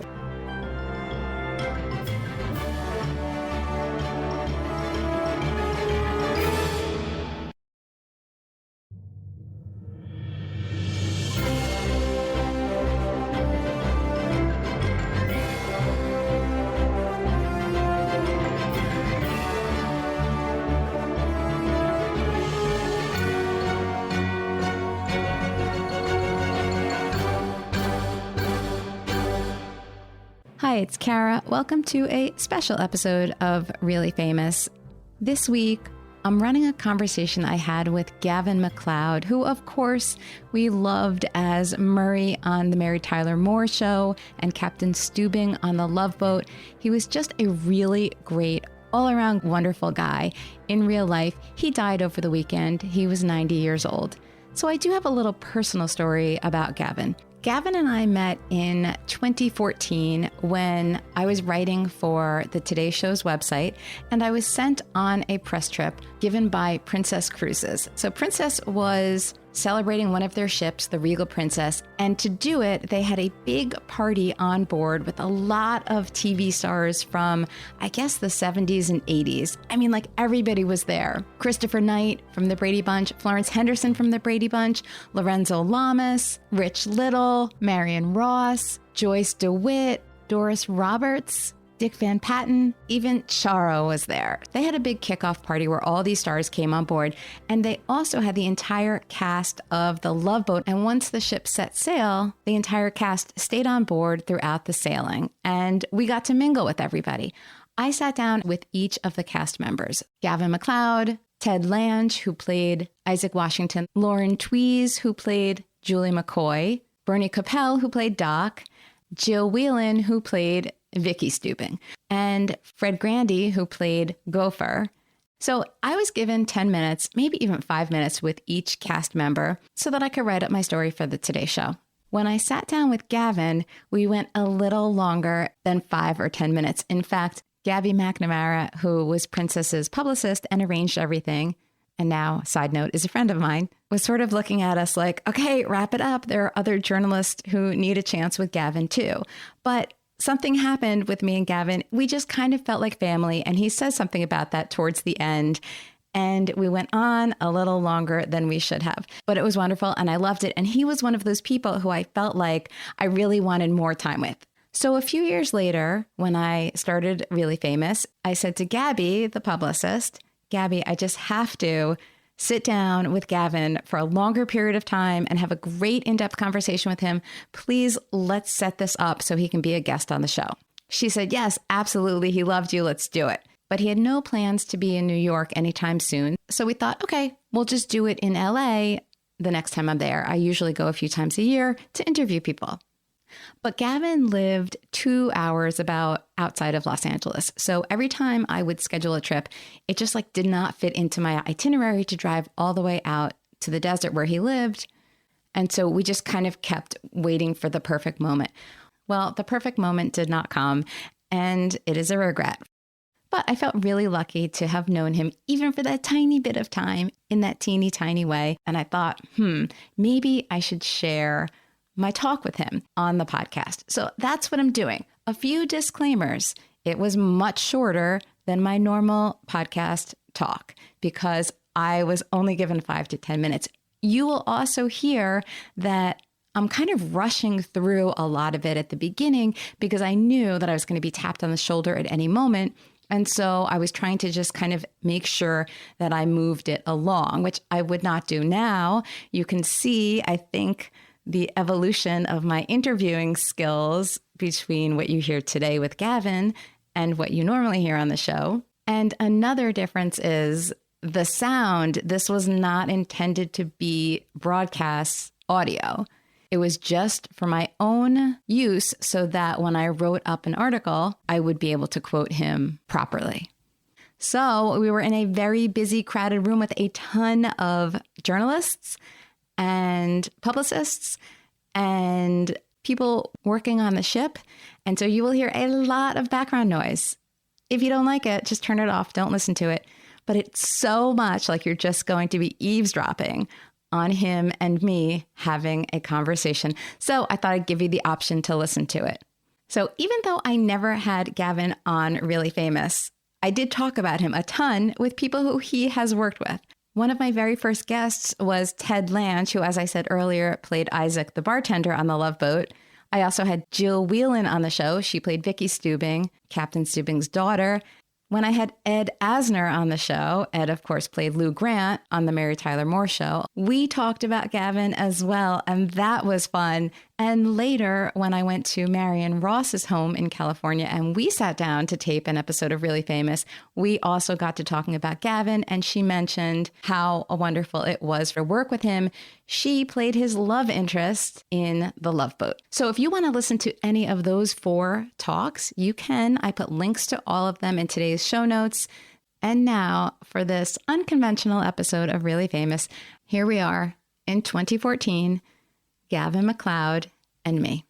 Hi, it's Kara. Welcome to a special episode of Really Famous. This week, I'm running a conversation I had with Gavin MacLeod, who, of course, we loved as Murray on The Mary Tyler Moore Show and Captain Steubing on The Love Boat. He was just a really great, all-around wonderful guy. In real life, he died over the weekend. He was 90 years old. So I do have a little personal story about Gavin. Gavin and I met in 2014 when I was writing for the Today Show's website, and I was sent on a press trip given by Princess Cruises. So Princess was celebrating one of their ships, the Regal Princess, and to do it, they had a big party on board with a lot of TV stars from, I guess, the 70s and 80s. I mean, like, everybody was there. Christopher Knight from the Brady Bunch, Florence Henderson from the Brady Bunch, Lorenzo Lamas, Rich Little, Marion Ross, Joyce DeWitt, Doris Roberts, Dick Van Patten, even Charo was there. They had a big kickoff party where all these stars came on board, and they also had the entire cast of the Love Boat. And once the ship set sail, the entire cast stayed on board throughout the sailing, and we got to mingle with everybody. I sat down with each of the cast members, Gavin MacLeod, Ted Lange, who played Isaac Washington, Lauren Tweez, who played Julie McCoy, Bernie Capel, who played Doc, Jill Whelan, who played Vicky Steubing, and Fred Grandy, who played Gopher. So I was given 10 minutes, maybe even 5 minutes with each cast member so that I could write up my story for the Today Show. When I sat down with Gavin, we went a little longer than 5 or 10 minutes. In fact, Gabby McNamara, who was Princess's publicist and arranged everything, and now, side note, is a friend of mine, was sort of looking at us like, okay, wrap it up. There are other journalists who need a chance with Gavin too. But something happened with me and Gavin. We just kind of felt like family. And he says something about that towards the end. And we went on a little longer than we should have. But it was wonderful and I loved it. And he was one of those people who I felt like I really wanted more time with. So a few years later, when I started Really Famous, I said to Gabby, the publicist, Gabby, I just have to sit down with Gavin for a longer period of time and have a great in-depth conversation with him. Please, let's set this up so he can be a guest on the show. She said, yes, absolutely. He loved you. Let's do it. But he had no plans to be in New York anytime soon. So we thought, okay, we'll just do it in LA the next time I'm there. I usually go a few times a year to interview people. But Gavin lived 2 hours about outside of Los Angeles. So every time I would schedule a trip, it just did not fit into my itinerary to drive all the way out to the desert where he lived. And so we just kind of kept waiting for the perfect moment. Well, the perfect moment did not come, and it is a regret. But I felt really lucky to have known him even for that tiny bit of time in that teeny tiny way. And I thought, maybe I should share my talk with him on the podcast. So that's what I'm doing. A few disclaimers. It was much shorter than my normal podcast talk because I was only given 5 to 10 minutes. You will also hear that I'm kind of rushing through a lot of it at the beginning because I knew that I was going to be tapped on the shoulder at any moment. And so I was trying to just kind of make sure that I moved it along, which I would not do now. You can see, I think, the evolution of my interviewing skills between what you hear today with Gavin and what you normally hear on the show. And another difference is the sound. This was not intended to be broadcast audio. It was just for my own use so that when I wrote up an article, I would be able to quote him properly. So we were in a very busy, crowded room with a ton of journalists and publicists and people working on the ship. And so you will hear a lot of background noise. If you don't like it, just turn it off. Don't listen to it. But it's so much like you're just going to be eavesdropping on him and me having a conversation. So I thought I'd give you the option to listen to it. So even though I never had Gavin on Really Famous, I did talk about him a ton with people who he has worked with. One of my very first guests was Ted Lange, who, as I said earlier, played Isaac the bartender on The Love Boat. I also had Jill Whelan on the show. She played Vicky Stubing, Captain Stubing's daughter. When I had Ed Asner on the show, Ed, of course, played Lou Grant on the Mary Tyler Moore Show. We talked about Gavin as well, and that was fun. And later, when I went to Marion Ross's home in California and we sat down to tape an episode of Really Famous, we also got to talking about Gavin, and she mentioned how wonderful it was for work with him. She played his love interest in The Love Boat. So if you want to listen to any of those 4 talks, you can. I put links to all of them in today's show notes. And now for this unconventional episode of Really Famous, here we are in 2014, Gavin MacLeod and me.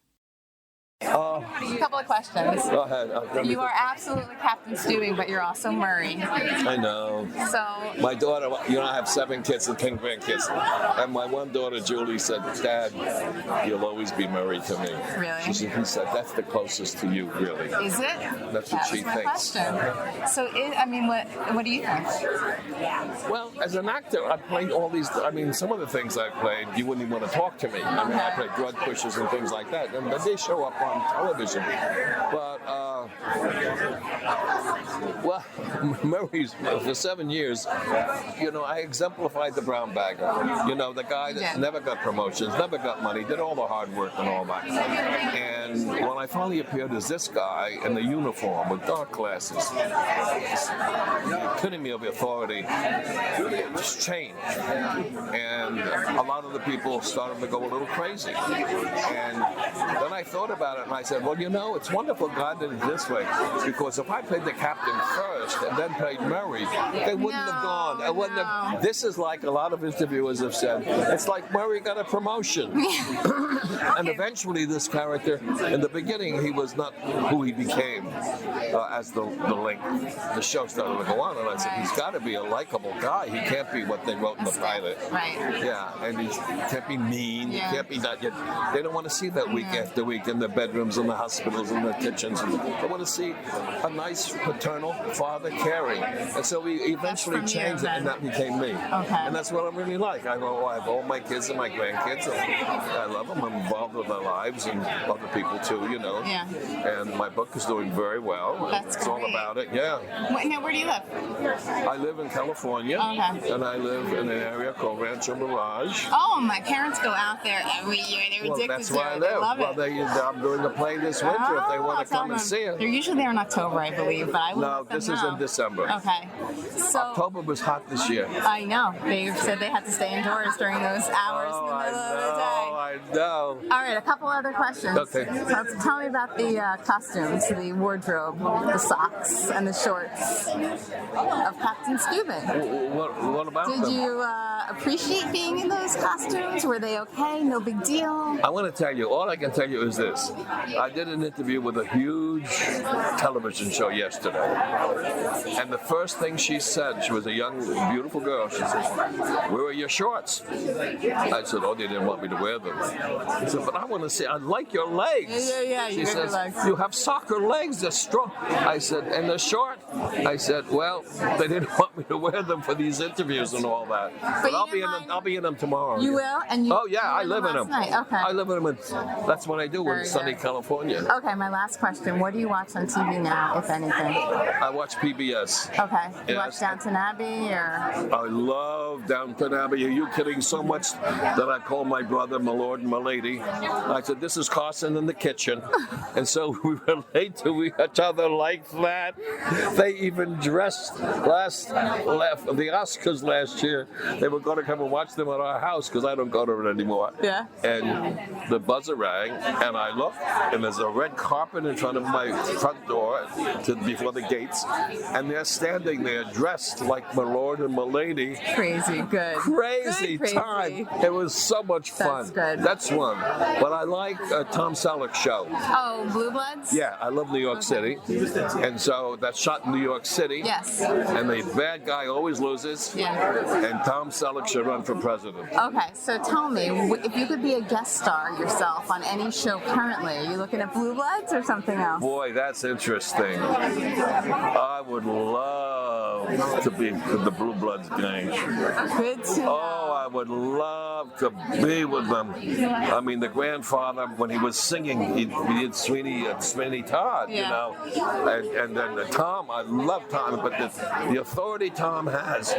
A couple of questions. Go ahead. You are absolutely Captain Stubing, but you're also Murray. I know. So My daughter, I have 7 kids and 10 grandkids. And my one daughter, Julie, said, Dad, you'll always be Murray to me. Really? He said, that's the closest to you, really. is it? That's what she was my thinks. question. So, what do you think? Well, as an actor, I played all these, some of the things I played, you wouldn't even want to talk to me. I played drug pushers and things like that. And they show up on television. But, Murray's, for 7 years, I exemplified the brown bagger. The guy that never got promotions, never got money, did all the hard work and all that. And when I finally appeared as this guy in the uniform with dark glasses, the epitome of authority just changed. And a lot of the people started to go a little crazy. And then I thought about it and I said, well, it's wonderful God did it this way, because if I played the captain first and then played Murray, they wouldn't have gone. I wouldn't have. This is like a lot of interviewers have said, it's like Murray got a promotion. And eventually this character, in the beginning, he was not who he became as the link. The show started to go on, and I said, he's got to be a likable guy. He can't be what they wrote in the pilot. Right. Yeah, and he can't be mean. He can't be that. They don't want to see that weak week after week in the bedrooms and the hospitals and the kitchens. And I want to see a nice paternal father caring. And so we eventually changed it, and that became me. Okay. And that's what I really like. I have all my kids and my grandkids. And I love them. I'm involved with their lives and other people too, you know. Yeah. And my book is doing very well. That's It's all great. about it, yeah. Now, where do you live? I live in California, Okay. and I live in an area called Rancho Mirage. Oh, my parents go out there every year. They're Well, addicted that's to where I it. live. They love it. I'm doing a play this winter if they want to tell come and them. see it. They're usually there in October, I believe, but I will No, let them this is know. in December. Okay. So October was hot this year. I know. They said they had to stay indoors during those hours in the middle of the day. I know. All right, a couple other questions. Okay. So tell me about the costumes, the wardrobe, the socks, and the shorts of Captain Steuben. What about Did them? you appreciate being in those costumes? Were they okay? No big deal? I want to tell you, all I can tell you is this. I did an interview with a huge television show yesterday. And the first thing she said, she was a young, beautiful girl, she says, "Where are your shorts?" I said, "Oh, they didn't want me to wear them." She said, "But I want to see, I like your legs." Yeah, She you got your says, legs. "You have soccer legs, they're strong." I said, "And they're short?" I said, "Well, they didn't want me to wear them for these interviews and all that. But you I'll be didn't in them. mind- I'll be in them tomorrow." You will? And you, Oh yeah, you I were live in last them. night. Okay. I live in them. And that's what I do Very in sunny good. California. Okay, my last question. What do you watch on TV now, if anything? I watch PBS. Okay. You watch Yes. Downton Abbey or? I love Downton Abbey. Are you kidding? So much that I call my brother my lord and my lady. I said, "This is Carson in the kitchen." And so we relate to each other like that. They even dressed the Oscars last year. They were going to come and watch them at our house because I don't go to it anymore. Yeah. And the buzzer rang, and I looked, and there's a red carpet in front of my front door before the gates, and they're standing there dressed like my lord and my lady. Crazy. Good. Crazy Good, time. It was so much fun. That's good. That's one. But I like Tom Selleck's show. Oh, Blue Bloods? Yeah, I love New York City. And so that's shot in New York City. Yes. And the bad guy always loses. Yeah. And Tom Selleck should run for president. Okay, so tell me, if you could be a guest star yourself on any show currently, are you looking at Blue Bloods or something else? Boy, that's interesting. I would love to be with the Blue Bloods gang. Good to know. Oh, I would love to be with them. I mean, the grandfather, when he was singing, he did Sweeney Todd, you Yeah. know. And then Tom, I love Tom, but the authority Tom has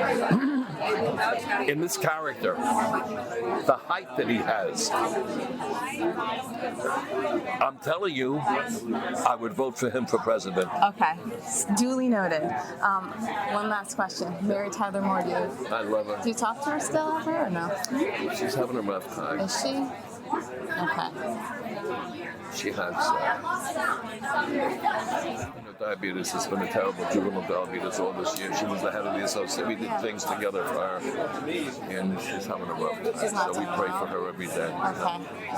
in this character, the height that he has, I'm telling you, I would vote for him for president. Okay, duly noted. One last question. Mary Tyler Moore, do I love her. you talk to her still ever or no? She's having a rough time. Is she? Okay. She has diabetes. It's been a terrible juvenile diabetes all this year. She was the head of the association. We did things together for her, and she's having a rough time. She's not So we doing pray well. for her every day.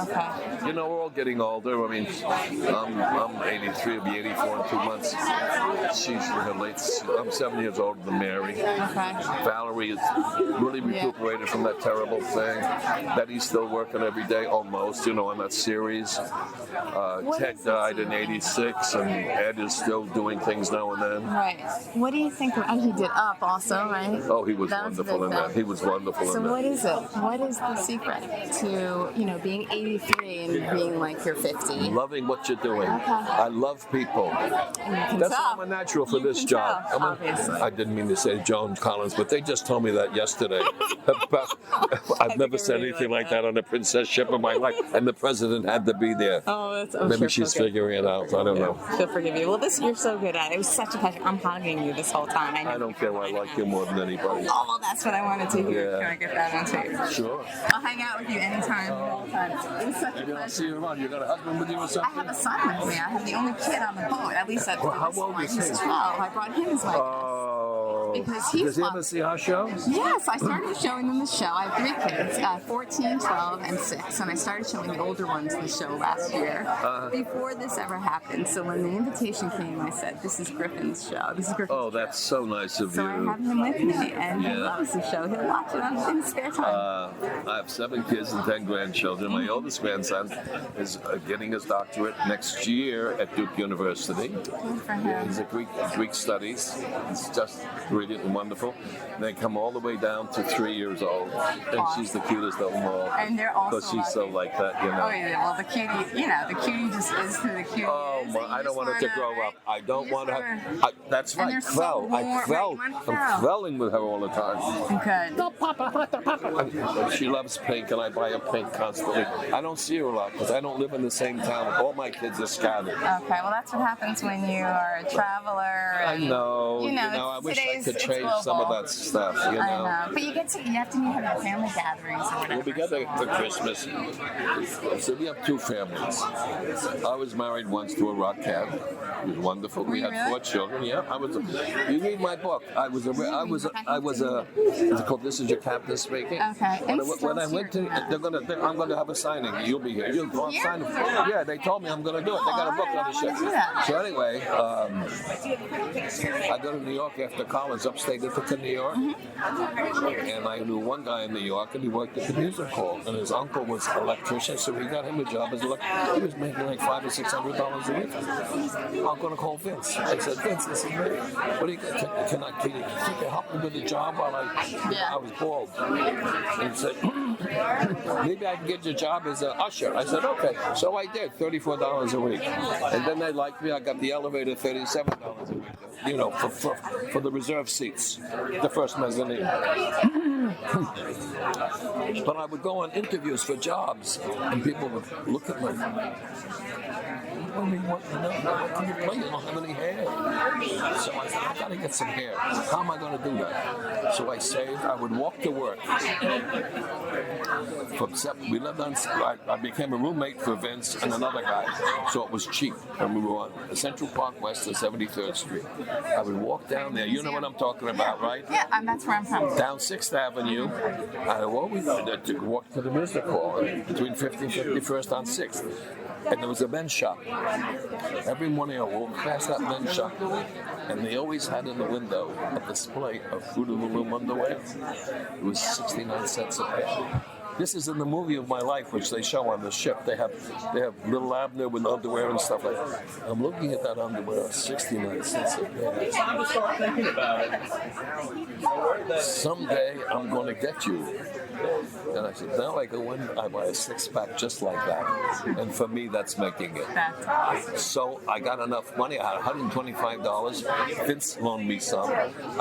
Okay. You know, we're all getting older. I mean, I'm 83. I'll be 84 in 2 months. She's in her late. I'm 7 years older than Mary. Okay. Valerie is really recuperated from that terrible thing. Betty's still working every day, almost, you know, on that series. What Ted is died it? in 86, and Ed is still doing things now and then. Right. What do you think? Oh, he did Up also, right? Oh, he was That was a wonderful big in that. film. He was wonderful So in that. what is it? What is the secret to, being 83 and being like you're 50? Loving what you're doing. Okay. I love people. And you can That's tell. why I'm a natural for You this can job. tell, obviously. I didn't mean to say Joan Collins, but they just told me that yesterday. I've never said anything like that on a princess ship in my life, and the president had to be there. Oh, that's Maybe she's figuring it out. I don't know. She'll forgive you. Well, you're so good at it. It was such a pleasure. I'm hugging you this whole time. I don't care. I like you more than anybody. Oh, well, that's what I wanted to hear. Yeah. Can I get that on tape? Sure. I'll hang out with you anytime. All the time. It was such a Maybe I'll pleasure. see you around. You got a husband with you or I something? have a son with me. I have the only kid on the boat. At least at Well, how this old point. is he? He's 12. I brought him as my guest. Oh, because he's Does he ever see our show? Yes, I started showing them the show. I have 3 kids, 14, 12, and 6, and I started showing the older ones the show last year before this ever happened. So when the invitation came, I said, "This is Griffin's show. This is Griffin's Oh, that's so nice of So you. I have him with me, and he Yeah. loves the show. He'll watch it in his spare time. I have 7 kids and 10 grandchildren. My oldest grandson is getting his doctorate next year at Duke University. Good for him. He's a Greek studies. It's just brilliant and wonderful. They come all the way down to 3 years old, and she's the cutest of them all. And they're also because she's so like that, you know. Oh yeah, well the cutie, the cutie just is who the cutie Oh is. my! I don't want her to grow up. I don't want her. That's And right. they're so Quell. warm. I quell. Right, you want I'm quell. quelling with her all the time. Good. She loves pink, and I buy her pink constantly. I don't see her a lot because I don't live in the same town. All my kids are scattered. Okay, well that's what happens when you are a traveler. I And, know. You know, I wish I could it's change some of global. that stuff. You know. I know, but you have to meet her at family gatherings or whatever. We'll be together for Christmas. So we have 2 families. I was married once to a rock cat. It was wonderful. We had really? 4 children. Yeah, I was. You read my book. It's called "This Is Your Captain Speaking." Okay. When I went to, I'm going to have a signing. You'll be here. You'll go sign it. Yeah, they told me I'm going to do it. They got a book on the ship. So anyway, I go to New York after college, upstate Ithaca, New York, and I knew one guy in New York, and he worked at the music hall, and his uncle was an electrician, so he got him a job as electrician. He was making like $500 or $600 a week. I'm going to call Vince. I said, Vince, this is me. What do you can you help me with a job while I was bald? And he said, maybe I can get you a job as an usher. I said, okay. So I did, $34 a week. And then they liked me. I got the elevator, $37 a week. You know, for the reserve seats, the first mezzanine. But I would go on interviews for jobs, and people would look at me. What do you want to know? How can you play? You don't have any hair. So I said, I got to get some hair. How am I going to do that? So I saved. I would walk to work. We lived on. I became a roommate for Vince and another guy, so it was cheap. And we were on Central Park West of 73rd Street. I would walk down there. You know what I'm talking about, right? Yeah, that's where I'm from. Down 6th Avenue. I always wanted to walk to the music hall between 50th and 51st on 6th. And there was a men's shop. Every morning I walked past that men's shop, and they always had in the window a display of Fruit of the Loom underwear. It was 69 cents a pair. This is in the movie of my life, which they show on the ship. They have little Abner with underwear and stuff like that. I'm looking at that underwear, 69 cents a pair. Someday I'm going to get you. And I said, now I go in, I buy a 6-pack just like that. And for me, that's making it. That's awesome. So I got enough money. I had $125. Vince loaned me some.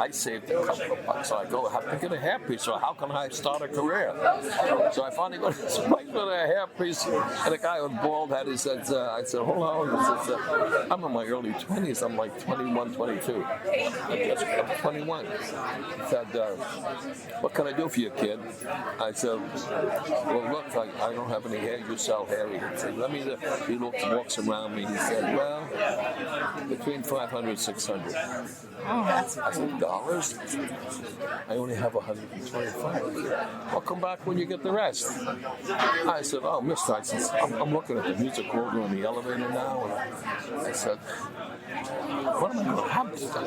I saved a couple of bucks. So I go, I have to get a hairpiece. So how can I start a career? So I finally go to this place with a hairpiece. And the guy was bald head. He said, I said, hold on. He says, I'm in my early 20s. I'm like 21, 22. I'm 21. He said, what can I do for you, kid? I said, well, look, I don't have any hair. You sell hair. He said, he walks around me. He said, well, between 500 and 600. I said, dollars? I only have 125. I'll come back when you get the rest. I said, oh, mister, I'm looking at the music hall in the elevator now. And I said, what am I going to have this time?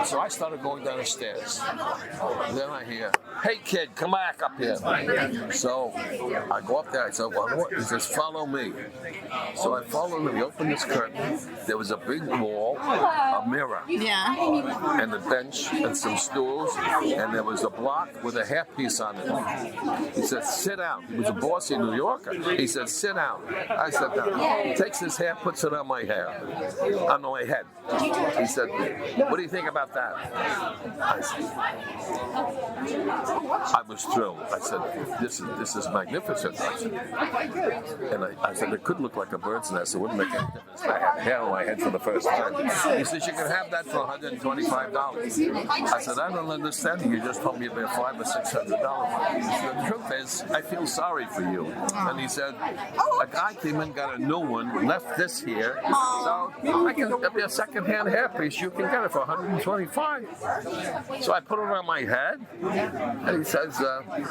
So I started going down the stairs. Then I hear, hey, kid, come back up here. So I go up there. I said, well, what? He says, follow me. So I followed him. He opened this curtain. There was a big wall, a mirror, and a bench and some stools, and there was a block with a hairpiece on it. He said, sit down. He was a bossy New Yorker. He said, sit down. I sat down. He takes his hair, puts it on my hair, on my head. He said, what do you think about that? I was thrilled. I said, this is magnificent. And I said, it could look like a bird's nest. It wouldn't make any difference. I had hair on my head for the first time. He says, you you can have that for $125. I said, I don't understand. You just told me about $500 or $600. The truth is, I feel sorry for you. And he said, a guy came in, got a new one, left this here, so I can give you a second-hand hairpiece. You can get it for $125. So I put it on my head, and he says, I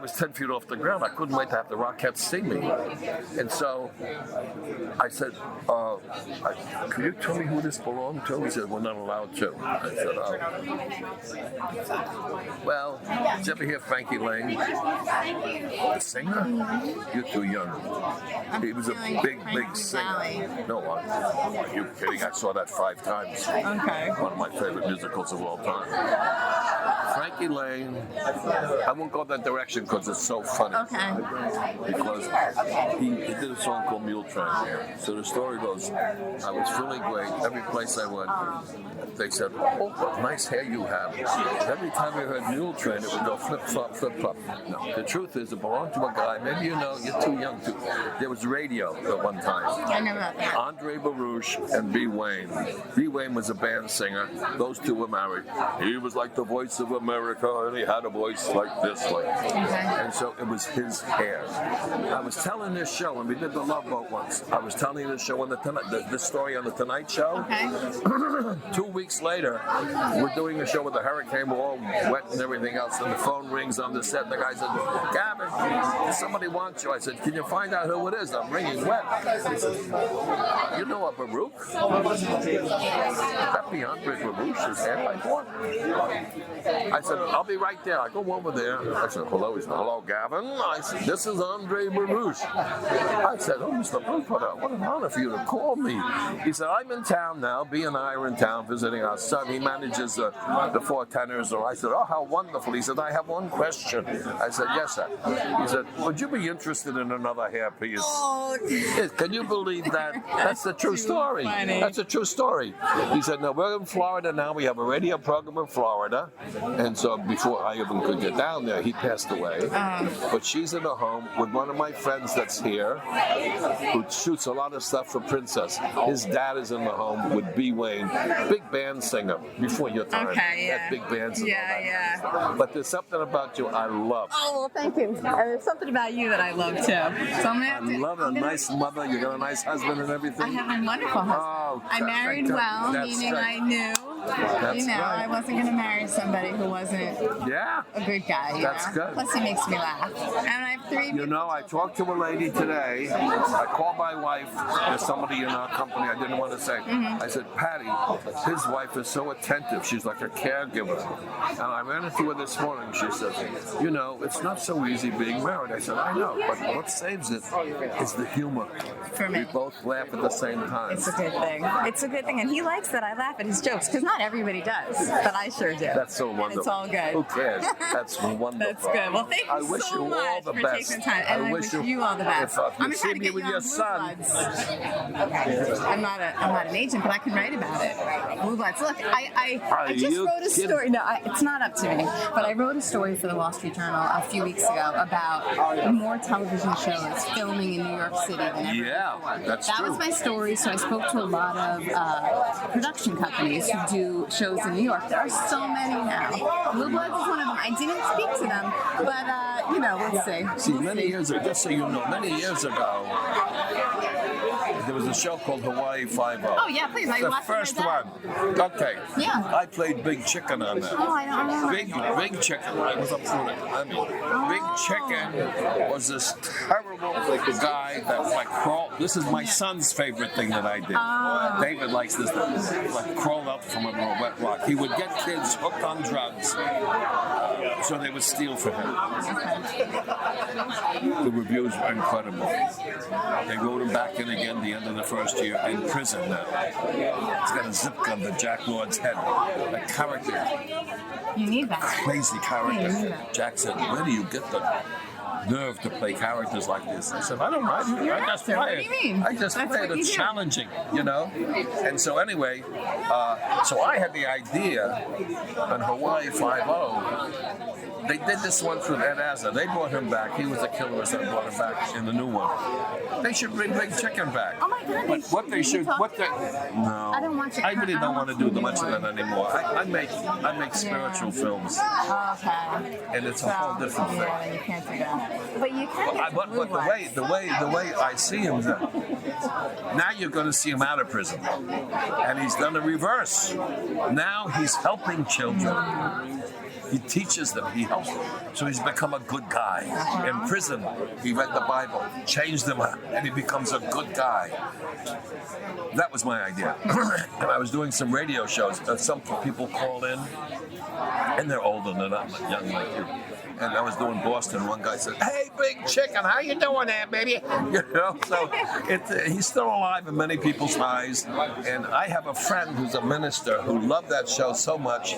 was 10 feet off the ground. I couldn't wait to have the Rockettes see me. And so I said, can you tell me who this belonged to? He said, we're not allowed to. I said, well, did you ever hear Frankie Lane? The singer? You're too young. He was a big singer. No, are you kidding? I saw that 5 times. Okay. One of my favorite musicals of all time. Frankie Lane, I won't go that direction because it's so funny. Okay. Because he did a song called Mule Train. So the story goes, I was feeling great. Every place I went, they said, oh, what nice hair you have. Every time I heard Mule Train, it would go flip-flop, flip-flop. No, the truth is, it belonged to a guy. Maybe you know, you're too young to. There was radio at one time. I know about that. Andre Baruch and B. Wayne. B. Wayne was a band singer. Those two were married. He was like the voice of America, and he had a voice like this. And so it was his hair. I was telling this show, and we did the Love Boat once. I was telling this show on the story on the Tonight Show. Okay. 2 weeks later, we're doing a show with a hurricane, we're all wet and everything else, and the phone rings on the set, and the guy said, Gavin, somebody wants you. I said, can you find out who it is? I'm ringing wet. He said, you know a Baruch? That be Andre Baruch's hair? I thought. I said, I'll be right there. I go over there. I said, hello. He said, hello, Gavin. I said, this is Andre Baruch. I said, oh, Mr. Baruch, what an honor for you to call me. He said, I'm in town now. B and I are in town visiting our son. He manages the Four Tenors. I said, oh, how wonderful. He said, I have one question. I said, yes, sir. He said, would you be interested in another hairpiece? Oh. Can you believe that? That's the true story. Funny. That's a true story. He said, no, we're in Florida now. We have a radio program in Florida. And so before I even could get down there, he passed away. But she's in a home with one of my friends that's here who shoots a lot of stuff for Princess. His dad is in the home with B. Wayne, big band singer before your time. Okay, yeah. That big bands and all that. Yeah. But there's something about you I love. Oh, well, thank you. There's something about you that I love, too. So I'm I love a nice mother. You got a nice husband and everything. I have a wonderful husband. Oh, I married well, that's meaning right. I knew, That's right. right. I wasn't going to marry somebody who wasn't Yeah. a good guy. That's good. Plus, he makes me laugh. And I have 3 You know, I talked to a lady today. I called my wife. There's somebody in our company I didn't want to say. I said, Patty, his wife is so attentive. She's like a caregiver. And I ran into her this morning. She said, you know, it's not so easy being married. I said, I know. But what saves it is the humor. For me. We both laugh at the same time. It's a good thing. It's a good thing. And he likes that I laugh at his jokes, because not everybody does, but I sure do. That's so wonderful. And it's all good. Who cares? That's wonderful. That's good. Well, thank you I wish so you all much the for best. taking the time. And I wish you all the best. If I'm you gonna see try to me get with you your on Blue son. Bloods. Okay. I'm not an agent, but I can write about it. Blue Bloods. Look, I just you wrote a kidding? story. No, it's not up to me. But I wrote a story for the Wall Street Journal a few weeks ago about more television shows filming in New York City than ever before. That's That true. was my story, so I spoke to a lot of production companies who do shows in New York. There are so many now. Blue Bloods is one of them. I didn't speak to them, but we'll see. See, many years ago, just so you know, many years ago, there was a show called Hawaii Five-0. Oh, yeah, please. I The watched first it one. Okay. Yeah. I played Big Chicken on that. Oh, I don't remember. Big Chicken. I was up for it. I mean, Big Chicken was this terrible guy that like crawled. This is my son's favorite thing that I did. David likes this thing. Like crawled up from a wet rock. He would get kids hooked on drugs, so they would steal for him. The reviews were incredible. They wrote him back in again the end of the first year in prison now. He's got a zip gun to Jack Lord's head. A character. You need that. Crazy character. Yeah, you need that. Jack said, where do you get the nerve to play characters like this? I said, I don't know. You're I an just actor. play What it. do you mean? I just That's play it. what you It's do. challenging, you know? And so anyway, so I had the idea on Hawaii Five-0 They did this once with Ed Asner. They brought him back. He was a killer, so they brought him back in the new one. They should bring Big Chicken back. Oh my God! But what they should, what they, no, I don't want you. I really don't want to do much of that anymore. I make spiritual films, Okay. and it's a whole different thing. Yeah, you can't do that. But you can. But the way I see him, now you're going to see him out of prison, and he's done the reverse. Now he's helping children. He teaches them, he helps them. So he's become a good guy. In prison, he read the Bible, changed them, and he becomes a good guy. That was my idea. And I was doing some radio shows. Some people called in, and they're older, they're not young like you. And I was doing Boston. One guy said, "Hey, Big Chicken, how you doing there, baby?" You know, so he's still alive in many people's eyes. And I have a friend who's a minister who loved that show so much,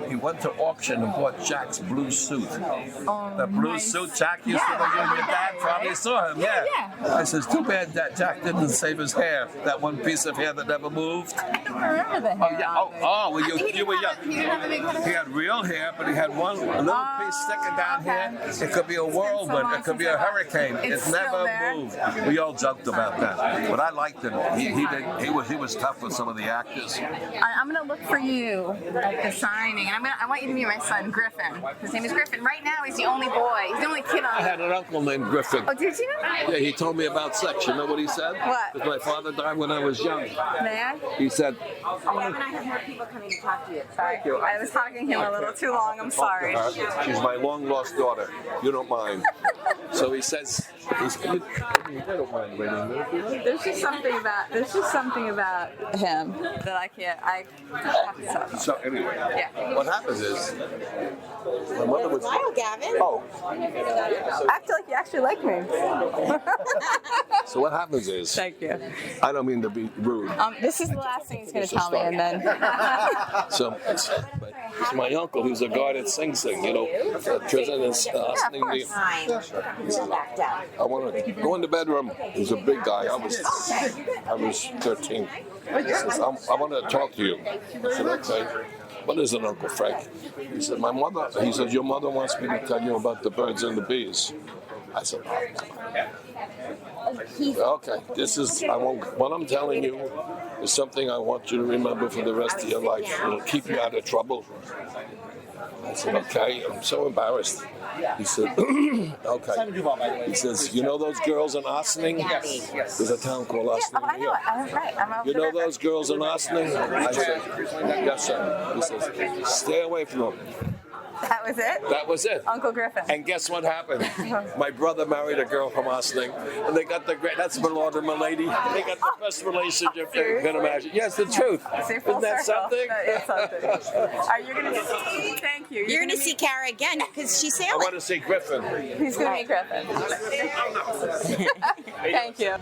he went to auction and bought Jack's blue suit. The blue suit Jack used to wear. Your dad probably saw him. Yeah. I says, "Too bad that Jack didn't save his hair. That one piece of hair that never moved." I don't remember the hair. Oh yeah. Well, you were young. He didn't have a big head of He had real hair, but he had one little piece sticking down here. It could be a whirlwind. It could be a hurricane. It never moved. We all joked about that, but I liked him. He was tough with some of the actors. I'm gonna look for you at the signing, and I want you to meet my son Griffin. His name is Griffin. Right now, he's the only boy. He's the only kid I on. had an uncle named Griffin. Oh, did you? Yeah, he told me about sex. You know what he said? What? Because my father died when I was young. Man. He said, Gavin, I have more people coming to talk to you. Sorry. I was talking to him a little too long. I'm sorry. "She's my long lost daughter. You don't mind." So he says, "I don't mind waiting." There's just something about him that I have to talk about. So anyway, Yeah. what happens is, my mother would. Gavin. Oh. I feel like you actually like me. So what happens is, Thank you. I don't mean to be rude. This is the last thing he's going to tell me, and then. So it's my uncle who's a guard at Sing Sing, you know, prison is asking me. I want to go in the bedroom. He's a big guy. I was 13. He says, I want to talk to you. I said, "Okay. What is it, Uncle Frank?" He said, he said, "Your mother wants me to tell you about the birds and the bees." I said, "Okay, what I'm telling you is something I want you to remember for the rest of your life. It'll keep you out of trouble." I said, "Okay." I'm so embarrassed. He said, "Okay." He says, "You know those girls in Ossining? There's a town called Ossining." I know it. I'm right. I'm over "You know there. those girls in Ossining?" I said, "Yes, sir." He says, "Stay away from them." That was it? That was it. Uncle Griffin. And guess what happened? My brother married a girl from Ossining, and they got that's my lord and my lady. They got the best relationship you can imagine. Yes, the truth. Isn't that something? That is something. Are you going to thank you. You're going to see Kara again because she's I sailing. want to see Griffin. He's going to meet Griffin. Thank you.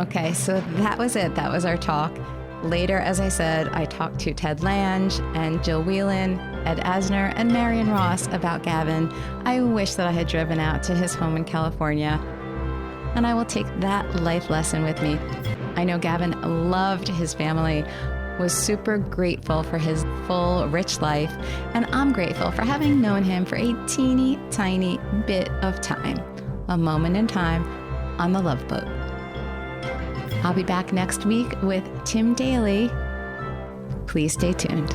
Okay, so that was it. That was our talk. Later, as I said, I talked to Ted Lange and Jill Whelan, Ed Asner, and Marion Ross about Gavin. I wish that I had driven out to his home in California, and I will take that life lesson with me. I know Gavin loved his family, was super grateful for his full, rich life, and I'm grateful for having known him for a teeny tiny bit of time, a moment in time on the Love Boat. I'll be back next week with Tim Daly. Please stay tuned.